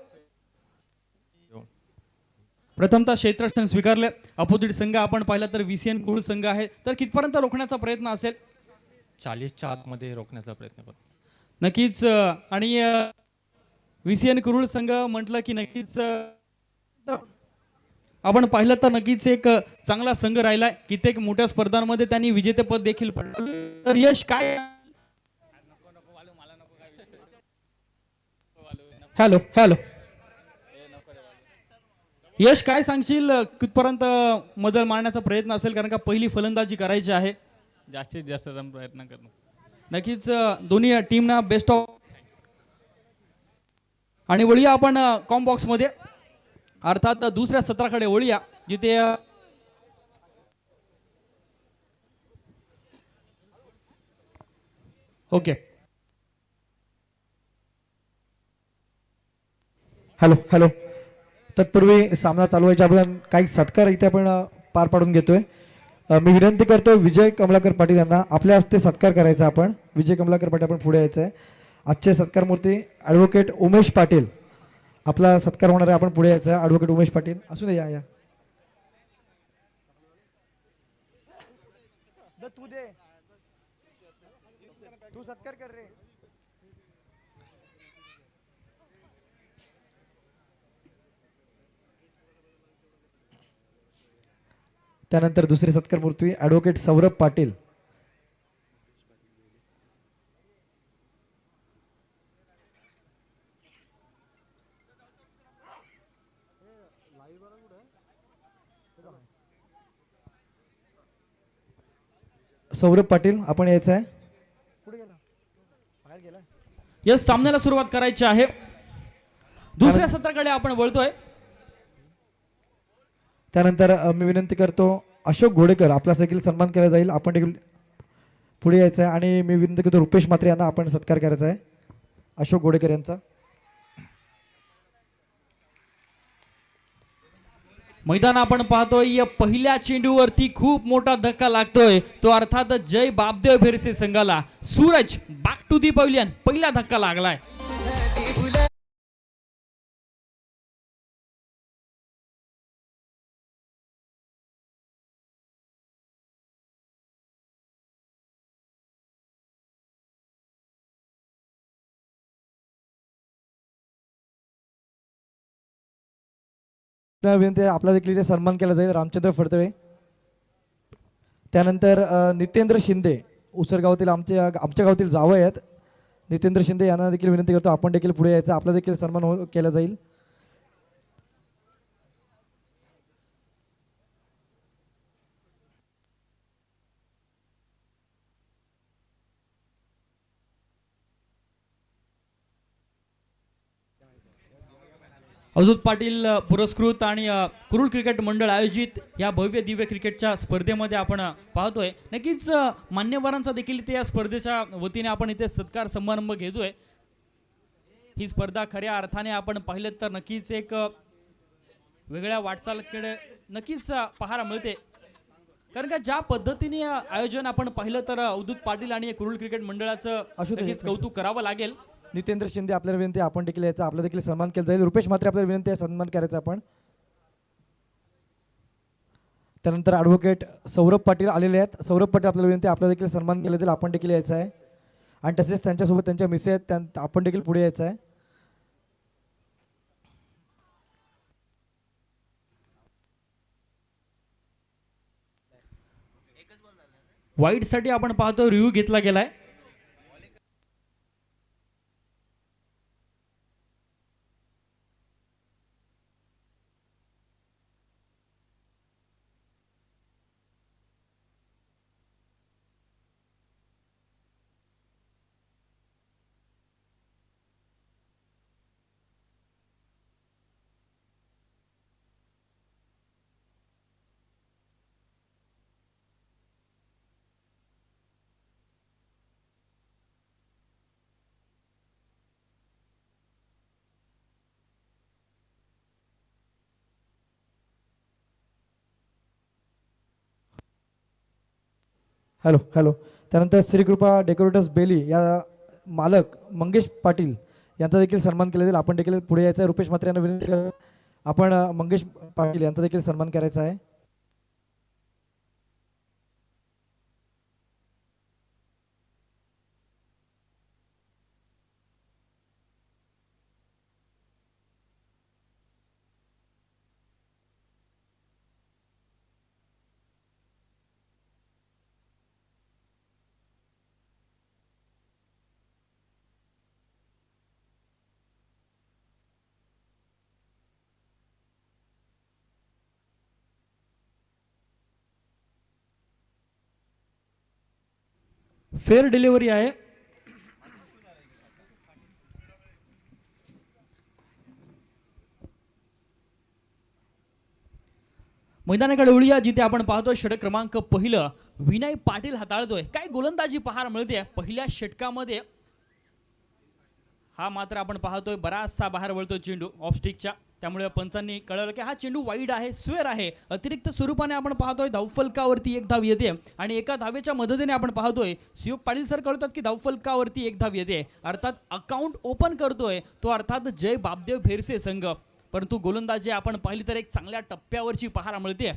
प्रथमतः क्षेत्ररक्षण स्वीकारले. अपोजिट संघ आपण पाहिला तर VCN कुरुळ संघ आहे तर कितपर्यंत रोखण्याचा प्रयत्न असेल? 40च्या आतमध्ये रोखण्याचा प्रयत्न करू नक्कीच. आणि VCN कुरुळ संघ म्हटलं की नक्कीच आपण पाहिलं तर नक्कीच एक चांगला संघ राहिलाय. कित्येक मोठ्या स्पर्धांमध्ये त्यांनी विजेतेपद देखील पटकावलं. तर यश काय? हॅलो हॅलो यश काय सांगशील? कितपर्यंत मजल मारण्याचा प्रयत्न असेल कारण का पहिली फलंदाजी करायची आहे? जास्तीत जास्त रन प्रयत्न करू. नक्कीच दोन्ही टीमना बेस्ट ऑफ. आणि वळूया आपण कॉम बॉक्स मध्ये अर्थात दुसऱ्या सत्राकडे वळूया जिथे ओके. Hello hello. तत्पूर्वी सामना चालू व्हायच्या आपण काही सत्कार इथे आपण पार पाडून घेतोय. मी विनंती करतो विजय कमलाकर पाटील यांना आपल्या हस्ते सत्कार करायचा. आपण विजय कमलाकर पाटील आपण पुढे यायचं आहे. आजचे सत्कार मूर्ती ॲडव्होकेट उमेश पाटील. आपला सत्कार होणार आहे. आपण पुढे यायचं आहे. ॲडव्होकेट उमेश पाटील असू दे. या तू सत्कार कर रे. त्यानंतर दुसरे सत्कार मूर्ती ॲडव्होकेट सौरभ पाटील. सौरभ पाटील आपण यायचं आहे. या सामन्याला सुरुवात करायची आहे. दुसऱ्या सत्राकडे आपण वळतोय. त्यानंतर मी विनंती करतो अशोक घोडेकर आपला देखील सन्मान केला जाईल. आपण देखील पुढे यायचं आहे आणि मी विनंती करतो रुपेश म्हात्रे यांना आपण सत्कार करायचा आहे अशोक घोडेकर यांचा. मैदान आपण पाहतोय पहिल्या चेंडूवरती खूप मोठा धक्का लागतोय. तो अर्थात जय बापदेव भेरसे संघाला. Suraj back to the pavilion. पहिला धक्का लागलाय. विनंती आहे आपला देखील इथे सन्मान केला जाईल रामचंद्र फडतळे. त्यानंतर नितेंद्र शिंदे उसरगावातील आमच्या गावातील जावई आहेत नितेंद्र शिंदे यांना देखील विनंती करतो आपण देखील पुढे यायचं. आपला देखील सन्मान केला जाईल. अवधूत पाटील पुरस्कृत आणि कुरुळ क्रिकेट मंडळ आयोजित या भव्य दिव्य क्रिकेटच्या स्पर्धेमध्ये आपण पाहतोय. नक्कीच मान्यवरांचा देखील इथे या स्पर्धेच्या वतीने आपण इथे सत्कार समारंभ घेतोय. ही स्पर्धा खऱ्या अर्थाने आपण पाहिलं तर नक्कीच एक वेगळ्या वाटचालीकडे नक्कीच पाहायला मिळते. कारण का ज्या पद्धतीने आयोजन आपण पाहिलं तर अवधूत पाटील आणि कुरुळ क्रिकेट मंडळाचं नक्कीच कौतुक करावं लागेल. नितेंद्र शिंदे आपल्याला विनंती आपण देखील यायचं आपला देखील सन्मान केला जाईल. रुपेश म्हात्रे आपल्याला विनंती आहे सन्मान करायचा आपण. त्यानंतर ॲडव्होकेट सौरभ पाटील आलेले आहेत. सौरभ पाटील आपल्याला विनंती आपला देखील सन्मान केला जाईल आपण देखील यायचं आहे. आणि तसेच त्यांच्यासोबत त्यांच्या मिसे आहेत आपण देखील पुढे यायचं आहे. वाईटसाठी आपण पाहतो रिव्ह्यू घेतला गेलाय. Hello hello. त्यानंतर श्रीकृपा डेकोरेटर्स बेली या मालक मंगेश पाटील यांचा देखील सन्मान केला जाईल आपण देखील पुढे यायचं आहे. रुपेश म्हात्रे यांना विनंती कर आपण मंगेश पाटील यांचा देखील सन्मान करायचा आहे. फेअर डिलिव्हरी आहे. मैदानाकडे वळूया जिथे आपण पाहतोय षटक क्रमांक पहिलं विनय पाटील हाताळतोय. काय गोलंदाजी पाहायला मिळते पहिल्या षटकामध्ये. हा मात्र आपण पाहतोय बराचसा बाहेर वळतोय चेंडू ऑफ स्टिकच्या. त्यामुळे पंचांनी कळवलं की हा चेंडू वाईड आहे स्वेअर आहे. अतिरिक्त स्वरूपाने आपण पाहतोय धावफलकावरती एक धाव येते आणि एका धावेच्या मदतीने आपण पाहतोय सुयोग पाटील सर कळवतात की धावफलकावरती एक धाव येते. अर्थात अकाउंट ओपन करतोय तो अर्थात जय बापदेव भेरसे संघ. परंतु गोलंदाजी आपण पाहिली तर एक चांगल्या टप्प्यावरची पाहायला मिळते.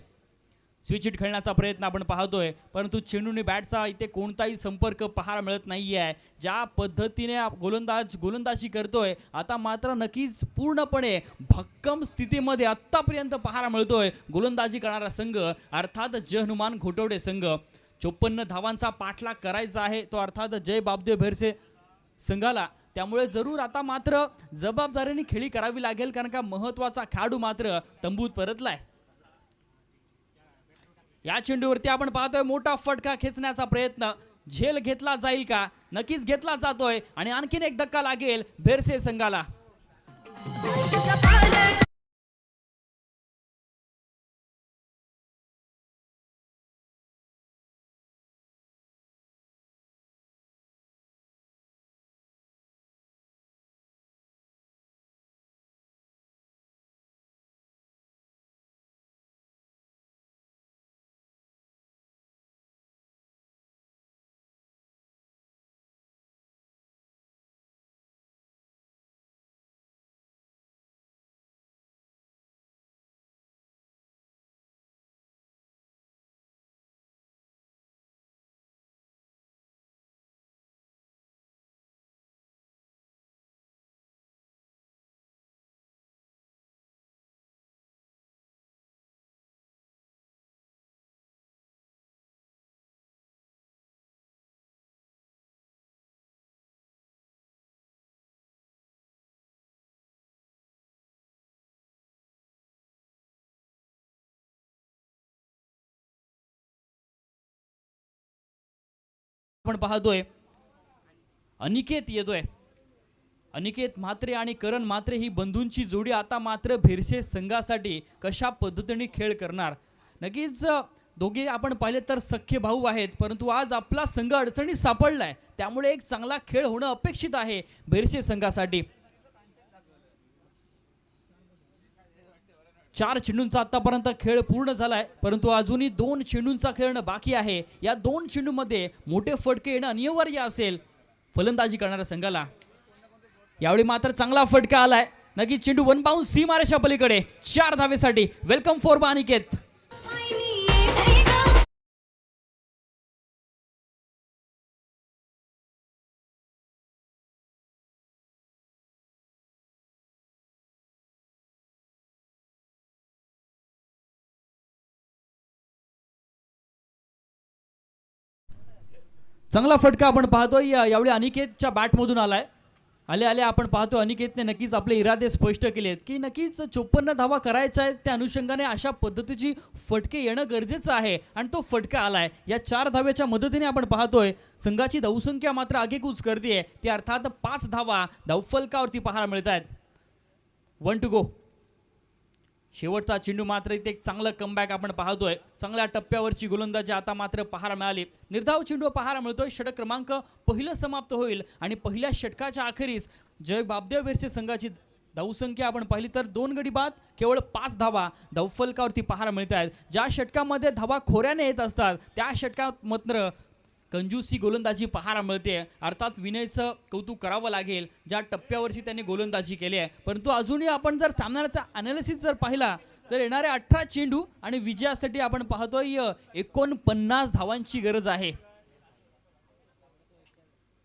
स्विच हिट खेळण्याचा प्रयत्न आपण पाहतोय परंतु चेंडूने बॅटचा इथे कोणताही संपर्क पाहायला मिळत नाहीये. ज्या पद्धतीने गोलंदाजी करतोय आता मात्र नक्कीच पूर्णपणे भक्कम स्थितीमध्ये आतापर्यंत पाहायला मिळतोय गोलंदाजी करणारा संघ अर्थात जय हनुमान घोटवडे संघ. 54 धावांचा पाठलाग करायचा आहे तो अर्थात जय बापदेव भेरसे संघाला. त्यामुळे जरूर आता मात्र जबाबदारीने खेळी करावी लागेल कारण का महत्वाचा खेळाडू मात्र तंबूत परतलाय. या चेंडूवरती आपण पाहतोय मोठा फटका खेचण्याचा प्रयत्न, झेल घेतला जाईल का? नक्कीच घेतला जातोय आणि आणखीन एक धक्का लागेल भेरसे संघाला. आपण पाहतोय अनिकेत येतोय. अनिकेत म्हात्रे आणि करण म्हात्रे ही बंधूंची जोडी आता मात्र भेरसे संघासाठी कशा पद्धतीने खेळ करणार. नक्कीच दोघे आपण पाहिले तर सख्खे भाऊ आहेत, परंतु आज आपला संघ अडचणीत सापडलाय, त्यामुळे एक चांगला खेळ होणं अपेक्षित आहे भेरसे संघासाठी. 4 चेंडूंचा आतापर्यंत खेळ पूर्ण झालाय, परंतु अजूनही 2 चेंडूंचा खेळणं बाकी आहे. या 2 चेंडूमध्ये मोठे फटके येणं अनिवार्य असेल फलंदाजी करणाऱ्या संघाला. यावेळी मात्र चांगला फटका आलाय. नक्की चेंडू वन बाउंस सीमारेषा पलीकडे 4 धावेसाठी. Welcome for Aniket. चांगला फटका आपण पाहतोय यावेळी अनिकेतच्या बॅटमधून आलाय. आले आपण पाहतो अनिकेतने नक्कीच आपले इरादे स्पष्ट केलेत की नक्कीच 54 धावा करायच्या आहेत. त्या अनुषंगाने अशा पद्धतीची फटके येणं गरजेचं आहे आणि तो फटका आलाय. या 4 धावेच्या मदतीने आपण पाहतोय संघाची धावसंख्या मात्र आगेकूच करते. ती अर्थात 5 धावा धावफलकावरती पाहायला मिळत आहेत. 1 टू गो. शेवटचा चेंडू मात्र इथे एक चांगलं कमबॅक आपण पाहतोय. चांगल्या टप्प्यावरची गोलंदाजी आता मात्र पाहायला मिळाली. निर्धाव चेंडू पाहायला मिळतोय. षटक क्रमांक पहिलं समाप्त होईल आणि पहिल्या षटकाच्या अखेरीस जय बापदेव भेरसे संघाची धावसंख्या आपण पाहिली तर 2 गडी बाद केवळ 5 धावा धावफलकावरती पाहायला मिळत आहेत. ज्या षटकामध्ये धावा खोऱ्याने येत असतात त्या षटकात मात्र कंजूसी गोलंदाजी पाहायला मिळते. अर्थात विनयचं कौतुक करावं लागेल ज्या टप्प्यावरची त्यांनी गोलंदाजी केली आहे. परंतु अजूनही आपण जर सामन्याचा अनालिसिस जर पाहिला तर येणारे 18 चेंडू आणि विजयासाठी आपण पाहतोय 49 धावांची गरज आहे.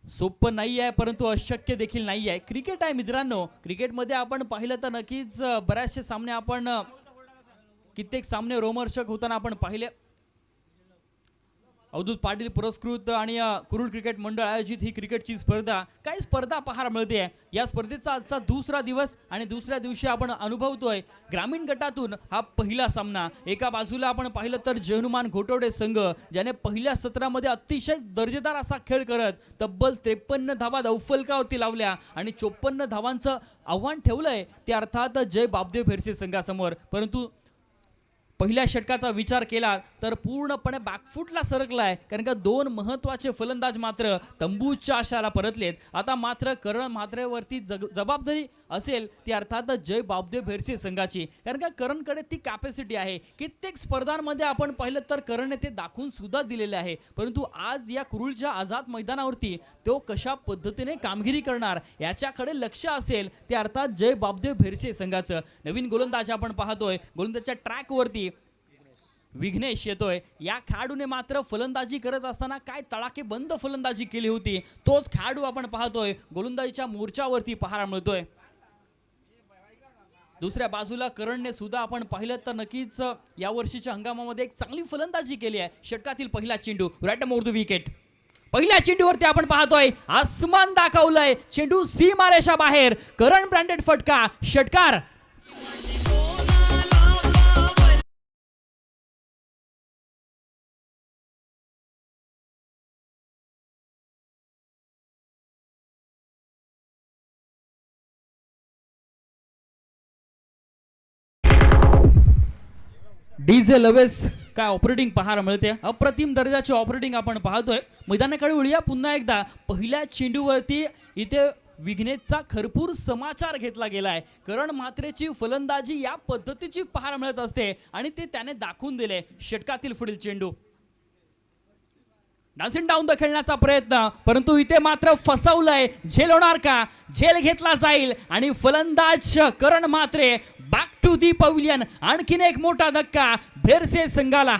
सोपं नाही आहे परंतु अशक्य देखील नाही आहे. क्रिकेट आहे मित्रांनो. क्रिकेटमध्ये आपण पाहिलं तर नक्कीच बऱ्याचशे सामने आपण कित्येक सामने रोमहर्षक होताना आपण पाहिले. अवधूत पाटील पुरस्कृत आणि कुरुल क्रिकेट मंडळ आयोजित ही क्रिकेटची स्पर्धा काही स्पर्धा पाहायला मिळते. या स्पर्धेचा आजचा दुसरा दिवस आणि दुसऱ्या दिवशी आपण अनुभवतोय ग्रामीण गटातून हा पहिला सामना. एका बाजूला आपण पाहिलं तर जय हनुमान घोटवडे संघ ज्याने पहिल्या सत्रामध्ये अतिशय दर्जेदार असा खेळ करत तब्बल 53 धावा धावफलकावरती लावल्या आणि 54 धावांचं आव्हान ठेवलंय ते अर्थात जय बापदेव भेरसे संघासमोर. परंतु पहिल्या षटकाचा विचार केला तर पूर्णपणे बॅकफुटला सरकलाय, कारण का 2 महत्त्वाचे फलंदाज मात्र तंबूच्या आशाला परतलेत. आता मात्र करण म्हात्रेवरती जबाबदारी असेल ती अर्थात जय बापदेव भेरसे संघाची, कारण का करणकडे ती कॅपॅसिटी आहे. कित्येक स्पर्धांमध्ये आपण पाहिलं तर करणने ते दाखवून सुद्धा दिलेले आहे. परंतु आज या कुरुलच्या आझाद मैदानावरती तो कशा पद्धतीने कामगिरी करणार याच्याकडे लक्ष असेल ते अर्थात जय बापदेव भेरसे संघाचं. नवीन गोलंदाज आपण पाहतोय. गोलंदाजच्या ट्रॅकवरती विघ्नेश येतोय. या खेळाडूने मात्र फलंदाजी करत असताना काय तडाखे बंद फलंदाजी केली होती. तोच खेळाडू आपण पाहतोय गोलंदाजीच्या मोर्चावरती पाहायला मिळतोय. दुसऱ्या बाजूला करणने सुद्धा आपण पाहिलं तर नक्कीच या वर्षीच्या हंगामामध्ये एक चांगली फलंदाजी केली आहे. षटकातील पहिला चेंडू राईट मोर द विकेट. पहिल्या चेंडूवरती आपण पाहतोय आसमान दाखवलंय. चेंडू सीमारेषा बाहेर. करण ब्रँडेड फटका. षटकार. डीजे लवेस काय ऑपरेटिंग पाहायला मिळते, अप्रतिम दर्जाची ऑपरेटिंग आपण पाहतोय. मैदानाकडे वळूया पुन्हा एकदा. पहिल्या चेंडूवरती इथे विघ्नेशचा खरपूर समाचार घेतला गेलाय. करण म्हात्रेची फलंदाजी या पद्धतीची पाहायला मिळत असते आणि ते त्याने दाखवून दिले. षटकातील पुढील चेंडू डान्सिंग डाऊन द खेळण्याचा प्रयत्न, परंतु इथे मात्र फसवलंय. झेल होणार का? झेल घेतला जाईल आणि फलंदाज Karan Mhatre back to the pavilion. आणखीन एक मोठा धक्का भेरसे संघाला.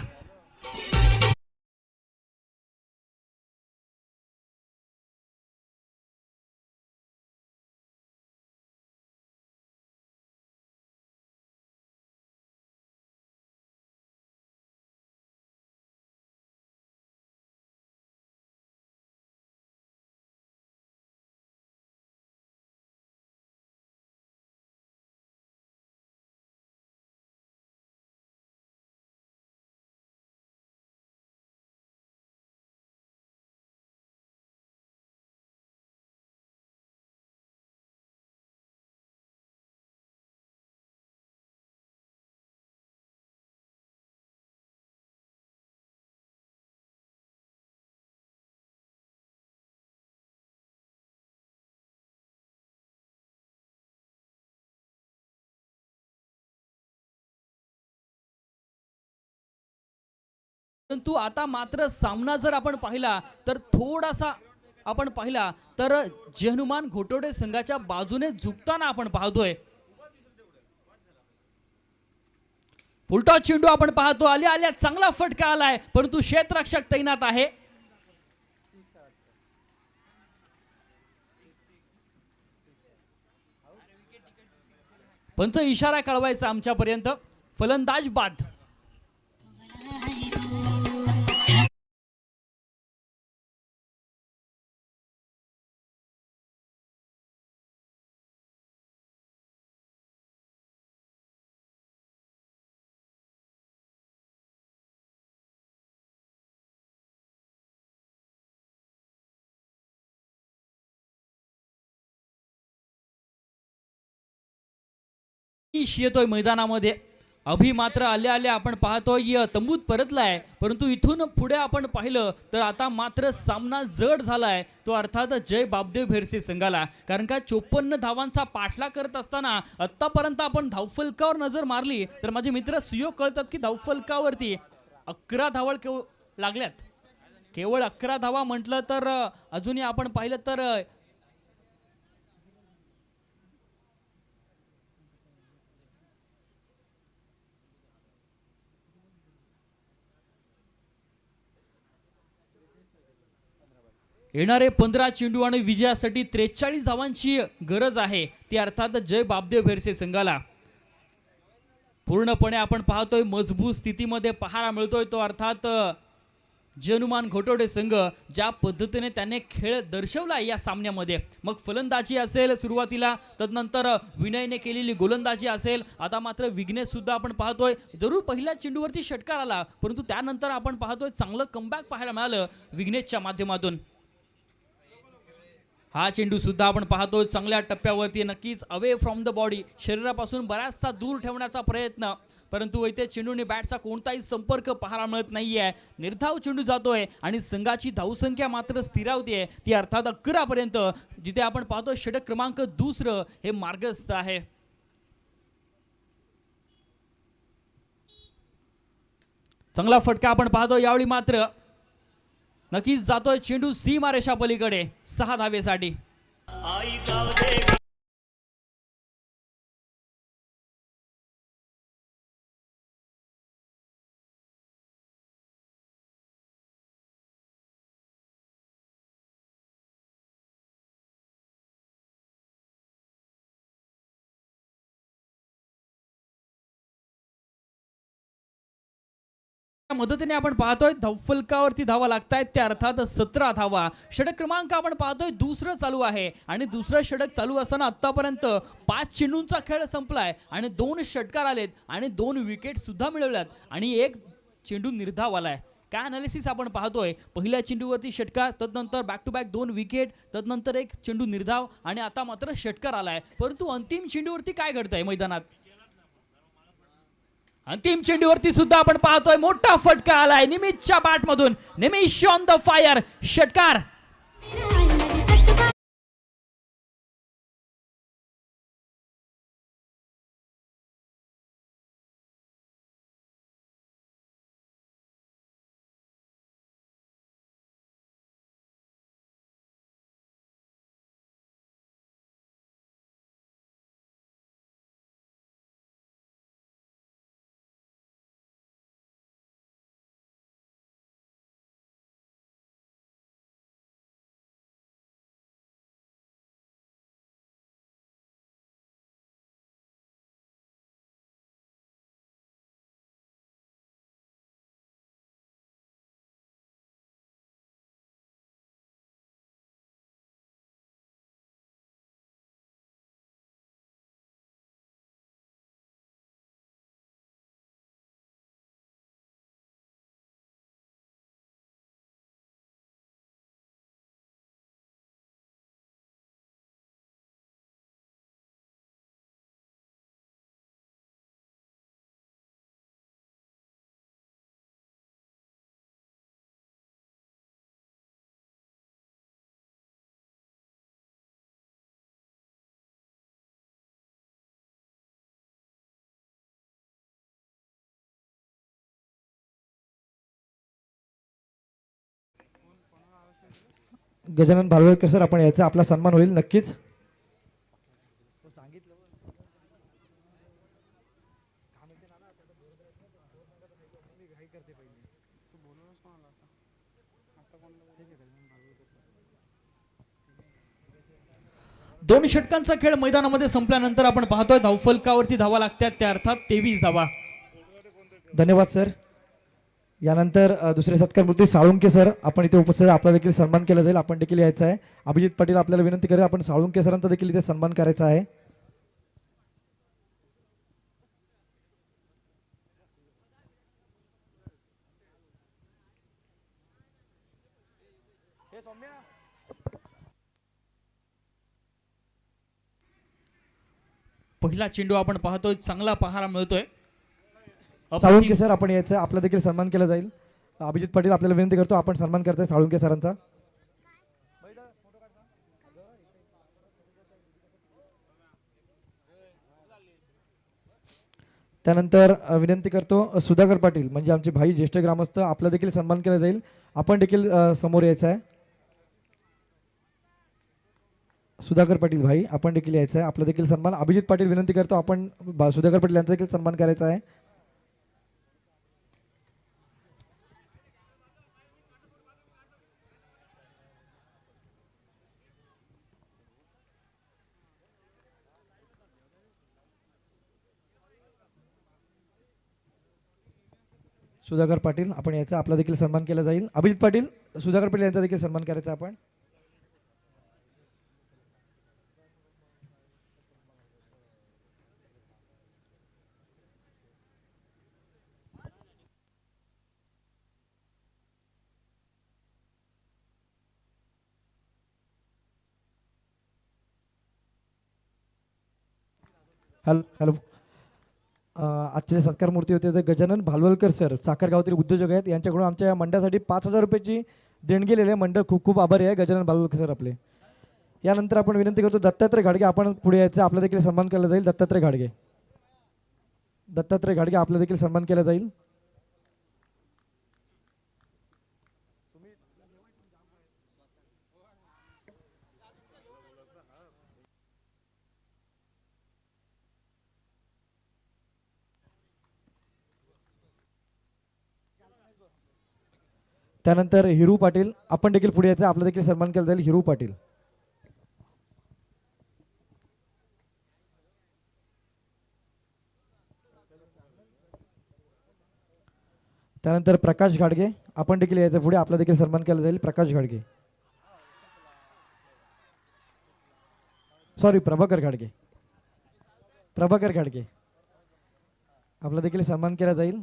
परंतु आता मात्र सामना जर आपण पाहिला तर थोडासा आपण पाहिला तर जय हनुमान घोटवडे संघाच्या बाजूने झुकताना आपण पाहतोय. फुलटॉस चेंडू आपण पाहतो. आल्या आल्या चांगला फटका आलाय, परंतु क्षेत्ररक्षक तैनात आहे. पंच इशारा कळवायचा आमच्यापर्यंत. फलंदाज बाद. येतोय मैदानामध्ये. अभि मात्र आल्या आल्या आपण पाहतोय तंबूत परतलाय, परंतु इथून पुढे आपण पाहिलं तर आता मात्र सामना जड झालाय. तो अर्थात जय बापदेव भेरसे संघाला. कारण का 54 धावांचा पाठलाग करत असताना आतापर्यंत आपण धावफलकावर नजर मारली तर माझे मित्र सुयोग कळतात की धावफलकावरती 11 धावा लागल्यात. केवळ 11 धावा म्हटलं तर अजूनही आपण पाहिलं तर येणारे 15 चेंडू आणि विजयासाठी 43 धावांची गरज आहे. ती अर्थात जय बापदेव भेरसे संघाला. पूर्णपणे आपण पाहतोय मजबूत स्थितीमध्ये पाहायला मिळतोय तो अर्थात जय हनुमान घोटवडे संघ. ज्या पद्धतीने त्याने खेळ दर्शवला या सामन्यामध्ये, मग फलंदाजी असेल सुरुवातीला, तदनंतर विनयने केलेली गोलंदाजी असेल, आता मात्र विघ्नेश सुद्धा आपण पाहतोय. जरूर पहिल्या चेंडूवरती षटकार आला, परंतु त्यानंतर आपण पाहतोय चांगलं कमबॅक पाहायला मिळालं विघ्नेशच्या माध्यमातून. हा चेंडू सुद्धा आपण पाहतोय चांगल्या टप्प्यावरती. नक्कीच अवे फ्रॉम द बॉडी, शरीरापासून बराचसा दूर ठेवण्याचा प्रयत्न, परंतु इथे चेंडूने बॅटचा कोणताही संपर्क पाहायला मिळत नाहीये. निर्धाव चेंडू जातोय आणि संघाची धावसंख्या मात्र स्थिरावते. ती अर्थात 11 पर्यंत, जिथे आपण पाहतोय षटक क्रमांक 2 हे मार्गस्थ आहे. चांगला फटका आपण पाहतो. यावेळी मात्र नक्कीच जातोय चेंडू सीमारेषा पलीकडे 6 धावेसाठी. मदतीने आपण पाहतोय धावफलकावरती धावा लागतायत. त्या अर्थात 17 धावा. षटक क्रमांक आपण पाहतोय 2 चालू आहे आणि दुसरं षटक चालू असताना आतापर्यंत 5 चेंडूंचा खेळ संपलाय आणि 2 षटकार आलेत आणि 2 विकेट सुद्धा मिळवल्यात आणि 1 चेंडू निर्धाव आलाय. काय अनालिसिस आपण पाहतोय. पहिल्या चेंडूवरती षटकार, तदनंतर बॅक टू बॅक 2 विकेट, तदनंतर 1 चेंडू निर्धाव आणि आता मात्र षटकार आलाय. परंतु अंतिम चेंडूवरती काय घडतंय मैदानात? अंतिम चेंडूवरती सुद्धा आपण पाहतोय मोठा फटका आलाय निमिषच्या बॅट मधून. निमिष ऑन द फायर, षटकार. गजानन भालवलकर सर आपण याचा आपला सन्मान होईल नक्कीच. दोन षटकांचा खेळ मैदानामध्ये संपल्यानंतर आपण पाहतोय धावफलकावरती धावा लागतात त्या अर्थात 23 धावा. धन्यवाद सर. यानंतर दुसरे सत्कारमूर्ती साळुंके सर आपण इथे उपस्थित, आपला देखील सन्मान केला जाईल. आपण देखील यायचं आहे. अभिजित पाटील आपल्याला विनंती करेल आपण साळुंके सरांचा देखील इथे सन्मान करायचा आहे. पहिला चेंडू आपण पाहतोय चांगला पाहायला मिळतोय. साळुंके सर आपण यायचं आहे, आपला देखील सन्मान केला जाईल. अभिजित पाटील आपल्याला विनंती करतो आपण सन्मान करताय साळुंके सरांचा. त्यानंतर विनंती करतो सुधाकर पाटील म्हणजे आमचे भाई ज्येष्ठ ग्रामस्थ, आपला देखील सन्मान केला जाईल. आपण देखील समोर यायचं आहे. सुधाकर पाटील भाई आपण देखील यायचं आहे, आपला देखील सन्मान. अभिजित पाटील विनंती करतो आपण सुधाकर पाटील यांचा देखील सन्मान करायचा आहे. सुधाकर पाटील आपण याचा आपला देखील सन्मान केला जाईल. अभिजित पाटील सुधाकर पाटील यांचा देखील सन्मान करायचा आपण. हॅलो हॅलो आजचे सत्कार मूर्ती होते ते गजानन भालवलकर सर साखरगावातील उद्योजक आहेत. यांच्याकडून आमच्या या मंडळासाठी 5,000 रुपयाची देणगी गेलेले मंडळ खूप खूप आभारी आहे गजानन भालवलकर सर आपले. यानंतर आपण विनंती करतो दत्तात्रय घाडगे आपण पुढे यायचं, आपला देखील सन्मान केला जाईल. दत्तात्रय घाडगे आपला देखील सन्मान केला जाईल. त्यानंतर हिरू पाटील आपण देखील पुढे यायचं, आपला देखील सन्मान केला जाईल. हिरू पाटील त्यानंतर प्रकाश घाडगे आपण देखील यायचं पुढे, आपला देखील सन्मान केला जाईल. प्रकाश घाडगे प्रभाकर घाडगे आपला देखील सन्मान केला जाईल.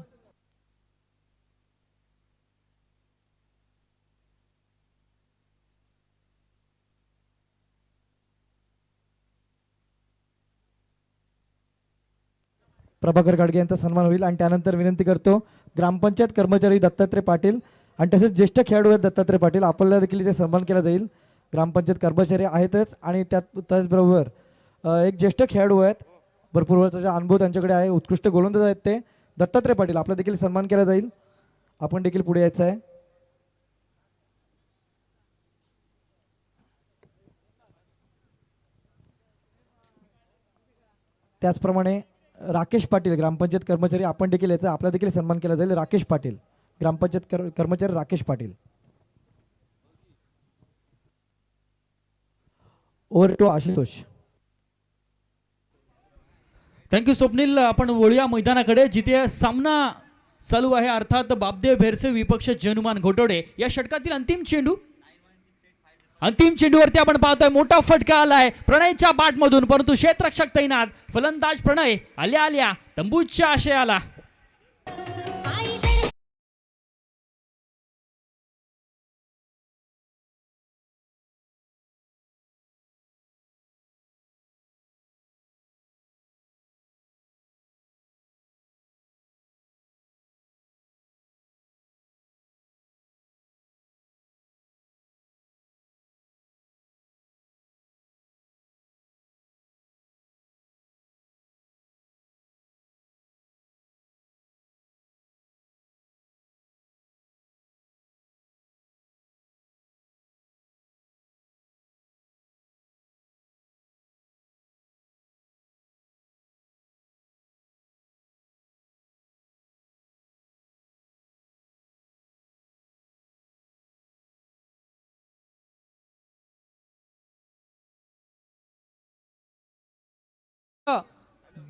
प्रभाकर गाडगे यांचा सन्मान होईल आणि त्यानंतर विनंती करतो ग्रामपंचायत कर्मचारी दत्तात्रय पाटील आणि तसेच ज्येष्ठ खेळाडू आहेत दत्तात्रय पाटील, आपल्याला देखील इथे सन्मान केला जाईल. ग्रामपंचायत कर्मचारी आहेतच आणि त्याचबरोबर एक ज्येष्ठ खेळाडू आहेत, भरपूर वर्षाचा अनुभव त्यांच्याकडे आहे, उत्कृष्ट गोलंदाज आहेत ते दत्तात्रय पाटील, आपला देखील सन्मान केला जाईल. आपण देखील पुढे यायचं आहे. त्याचप्रमाणे राकेश पाटील ग्रामपंचायत कर्मचारी, आपण देखील याचा आपला देखील सन्मान केला जाईल. राकेश पाटील ग्रामपंचायत कर्मचारी Rakesh Patil. Over to Ashutosh. Thank you Swapnil. आपण वळूया मैदानाकडे जिथे सामना चालू आहे, अर्थात बापदेव भेरसे विपक्ष जनुमान घोटवडे या षटकातील अंतिम चेंडूवरती आपण पाहतोय मोठा फटका आलाय प्रणयच्या बाटमधून, परंतु क्षेत्ररक्षक तैनात, फलंदाज प्रणय आल्या आल्या तंबूच्या आशयाला.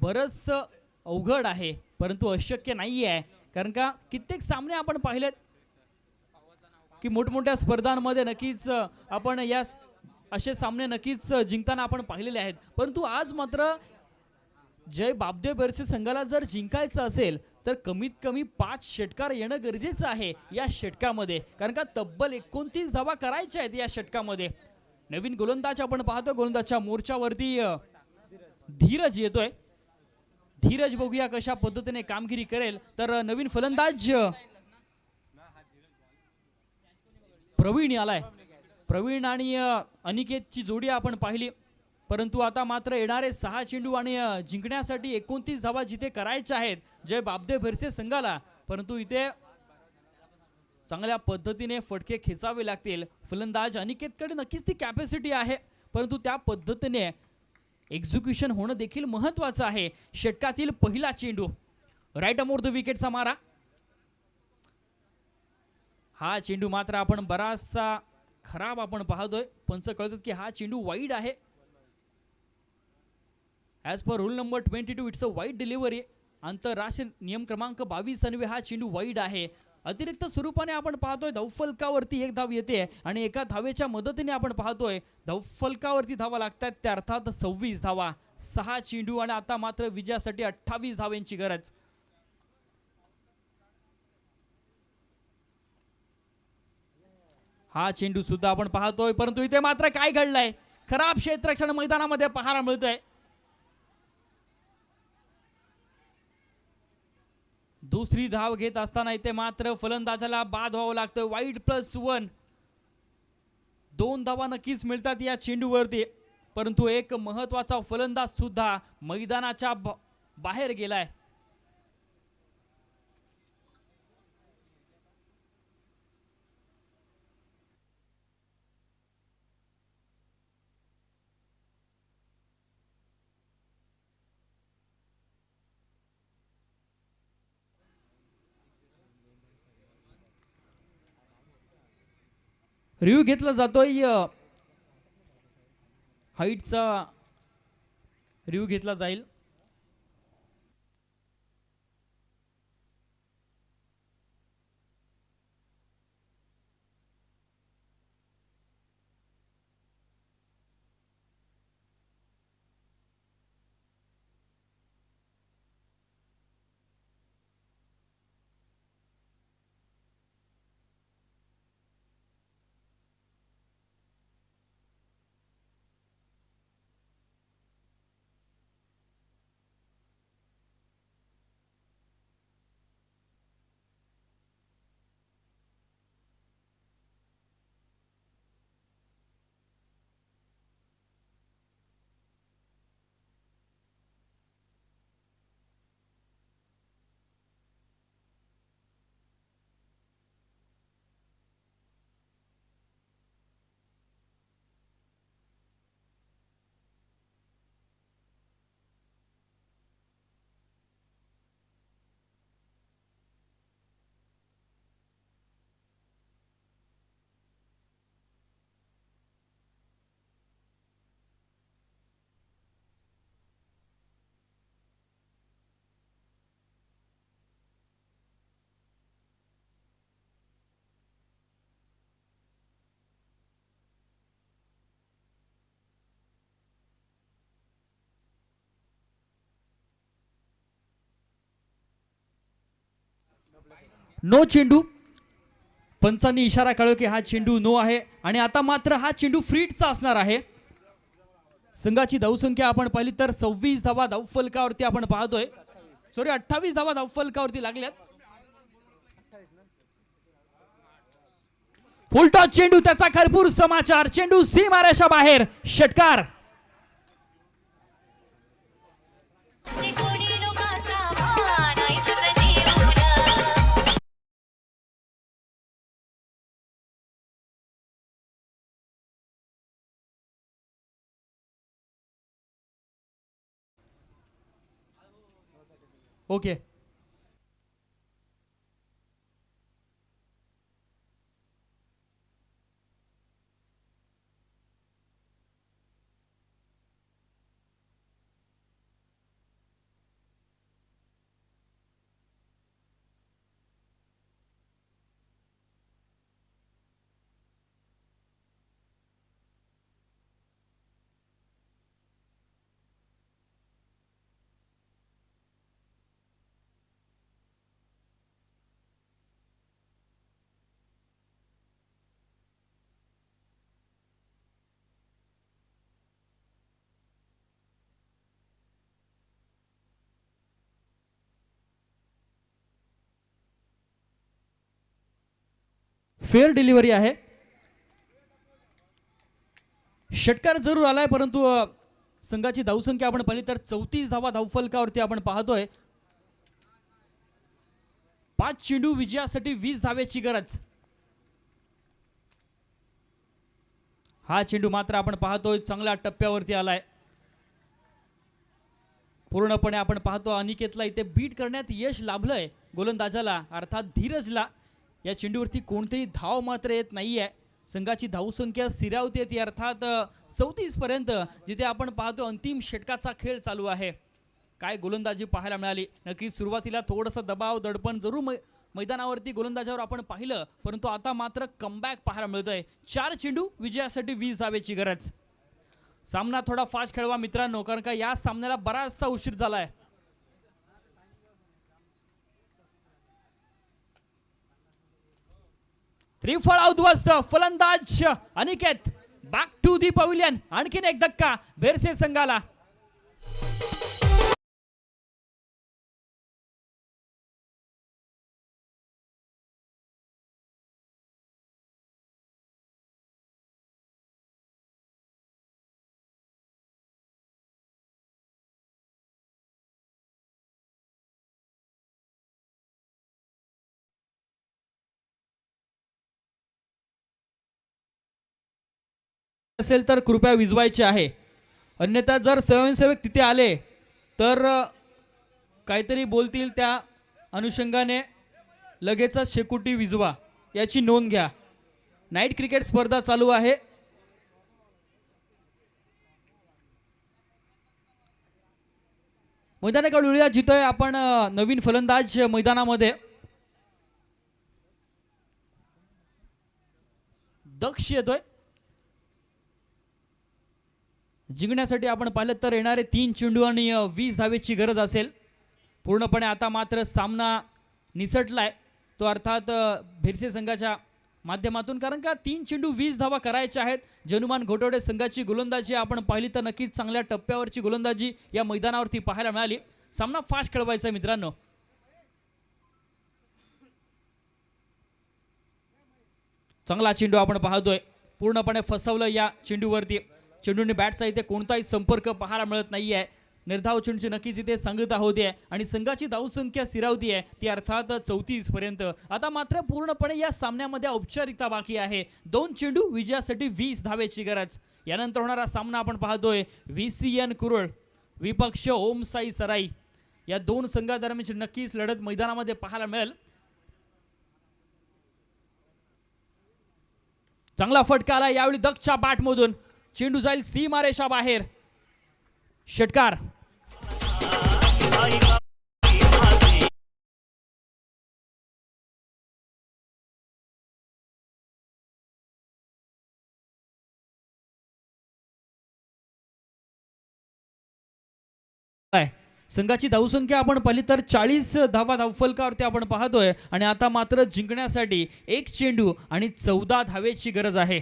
बरंच अवघड आहे परंतु अशक्य नाही आहे, कारण का कित्येक सामने आपण पाहिलेत की मोठमोठ्या स्पर्धांमध्ये नक्कीच आपण या असे सामने नक्कीच जिंकताना आपण पाहिलेले आहेत. परंतु आज मात्र जय बापदेव बेरसे संघाला जर जिंकायचं असेल तर कमीत कमी 5 षटकार येणं गरजेचं आहे या षटकामध्ये, कारण का तब्बल 29 धावा करायच्या आहेत या षटकामध्ये. नवीन गोलंदाज आपण पाहतो, गोलंदाजच्या मोर्चावरती धीरज येतोय. धीरज बघूया कशा पद्धतीने कामगिरी करेल. तर नवीन फलंदाज प्रवीण आलाय. प्रवीण आणि अनिकेतची जोडी आपण पाहिली, परंतु आता मात्र येणारे 6 चेंडू आणि जिंकण्यासाठी 29 धावा जिथे करायच्या आहेत जय बापदेव भेरसे संघाला, परंतु इथे चांगल्या पद्धतीने फटके खेचावे लागतील. फलंदाज अनिकेतकडे नक्कीच ती कॅपॅसिटी आहे, परंतु त्या पद्धतीने एक्झिक्युशन होणं देखील महत्वाचं आहे. षटकातील पहिला चेंडू राईट अमोर द विकेटचा मारा. हा चेंडू मात्र आपण बराचसा खराब आपण पाहतोय. पंच कळतात की हा चेंडू वाईड आहे. As per rule number 22 it's a wide delivery. आंतरराष्ट्रीय नियम क्रमांक 22 अन्वये हा चेंडू वाईड आहे. अतिरिक्त स्वरूपाने आपण पाहतोय धावफलकावरती 1 धाव येते आणि एका धावेच्या मदतीने आपण पाहतोय धावफलकावरती धावा लागतात त्या अर्थात 26 धावा. 6 चेंडू आणि आता मात्र विजयासाठी 28 धावांची गरज. हा चेंडू सुद्धा आपण पाहतोय, परंतु इथे मात्र काय घडलंय, खराब क्षेत्ररक्षण मैदानामध्ये पाहायला मिळतंय. दुसरी धाव घेत असताना इथे मात्र फलंदाजाला बाद व्हावं लागतं. वाईड +1. 2 धावा नक्कीच मिळतात या चेंडूवरती, परंतु एक महत्वाचा फलंदाज सुद्धा मैदानाच्या बाहेर गेलाय. रिव्ह्यू घेतला जातोय, हाईटचा रिव्ह्यू घेतला जाईल. नो चेंडू. पंचांनी इशारा कळव की हा चेंडू नो आहे आणि आता मात्र हा चेंडू फ्रीटचा असणार आहे. संघाची धावसंख्या आपण पाहिली तर 26 धावा धावफलकावरती आपण पाहतोय. 28 धावा धावफलकावरती लागल्यात. फुलटॉस चेंडू, त्याचा खरपूर समाचार. चेंडू सीमारेषा बाहेर. षटकार. ओके. फेअर डिलिव्हरी आहे. षटकार जरूर आलाय परंतु संघाची धावसंख्या आपण पाहिली तर 34 धावा धावफलकावरती आपण पाहतोय. 5 चेंडू विजयासाठी 20 धावेची गरज. हा चेंडू मात्र आपण पाहतोय चांगल्या टप्प्यावरती आलाय. पूर्णपणे आपण पाहतो अनिकेतला इथे बीट करण्यात यश लाभलंय गोलंदाजाला अर्थात धीरजला. या चेंडूवरती कोणतेही धाव मात्र येत नाहीये. संघाची धावसंख्या स्थिरावती येते अर्थात 34 पर्यंत, जिथे आपण पाहतो अंतिम षटकाचा खेळ चालू आहे. काय गोलंदाजी पाहायला मिळाली. नक्की सुरुवातीला थोडंसं दबाव दडपण जरूर मैदानावरती गोलंदाजावर आपण पाहिलं, परंतु आता मात्र कमबॅक पाहायला मिळतोय. 4 चेंडू विजयासाठी 20 धावेची गरज. सामना थोडा फास्ट खेळवा मित्रांनो, कारण का या सामन्याला बराचसा उशीर झालाय. त्रिफळा उद्ध्वस्त. फलंदाज Aniket back to the pavilion. आणखीन एक धक्का भेरसे संघाला. असेल तर कृपया विजवायचे आहे, अन्यथा जर स्वयंसेवक तिथे आले तर काहीतरी बोलतील. त्या अनुषंगाने लगेचच शेकोटी विजवा याची नोंद घ्या. नाईट क्रिकेट स्पर्धा चालू आहे. मैदानाकडे वळूया जिथे आपण नवीन फलंदाज मैदानामध्ये दक्ष येतोय. जिंकण्यासाठी आपण पाहिलं तर येणारे 3 चेंडू आणि 20 धावेची गरज असेल. पूर्णपणे आता मात्र सामना निसटलाय तो अर्थात भेरसे संघाच्या माध्यमातून, कारण का 3 चेंडू 20 धावा करायच्या आहेत. जनुमान घोटवडे संघाची गोलंदाजी आपण पाहिली तर नक्कीच चांगल्या टप्प्यावरची गोलंदाजी या मैदानावरती पाहायला मिळाली. सामना फास्ट खेळवायचा आहे मित्रांनो. चांगला चेंडू आपण पाहतोय. पूर्णपणे फसवलं या चेंडूवरती. चेंडूने बॅटचा इथे कोणताही संपर्क पाहायला मिळत नाहीये. निर्धाव चेंडूची नक्कीच इथे सांगता होते आणि संघाची धावसंख्या स्थिरावती आहे ती अर्थात 34 पर्यंत. आता मात्र पूर्णपणे या सामन्यामध्ये औपचारिकता बाकी आहे. 2 चेंडू विजयासाठी 20 धावेची गरज. यानंतर होणारा सामना आपण पाहतोय VCN कुरुळ विपक्ष ओम साई सराई. या 2 संघादरम्यानची नक्कीच लढत मैदानामध्ये पाहायला मिळेल. चांगला फटका आला यावेळी दक्षच्या बॅटमधून. चेंडू जाईल सीमारेषा बाहेर. षटकार. संघाची धावसंख्या आपण पाहिली तर 40 धावा धावफलकावरती आपण पाहतोय आणि आता मात्र जिंकण्यासाठी एक चेंडू आणि 14 धावेची गरज आहे.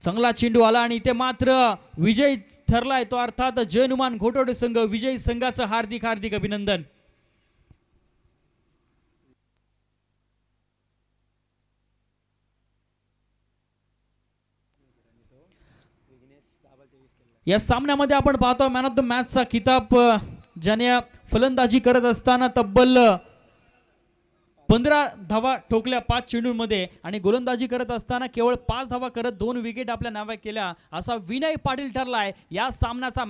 चांगला चेंडू आला आणि इथे मात्र विजय ठरलाय तो अर्थात जयनुमान घोटवडे संघ. विजयी संघाचं हार्दिक हार्दिक अभिनंदन. या सामन्यामध्ये आपण पाहतो मॅन ऑफ द मॅचचा किताब ज्याने फलंदाजी करत असताना तब्बल 15 धावा ठोकल्या 5 चेंडूंमध्ये आणि गोलंदाजी करत असताना केवळ 5 धावा करत 2 विकेट आपल्या नावे केल्या असा विनय पाटील ठरलाय या सामन्याचा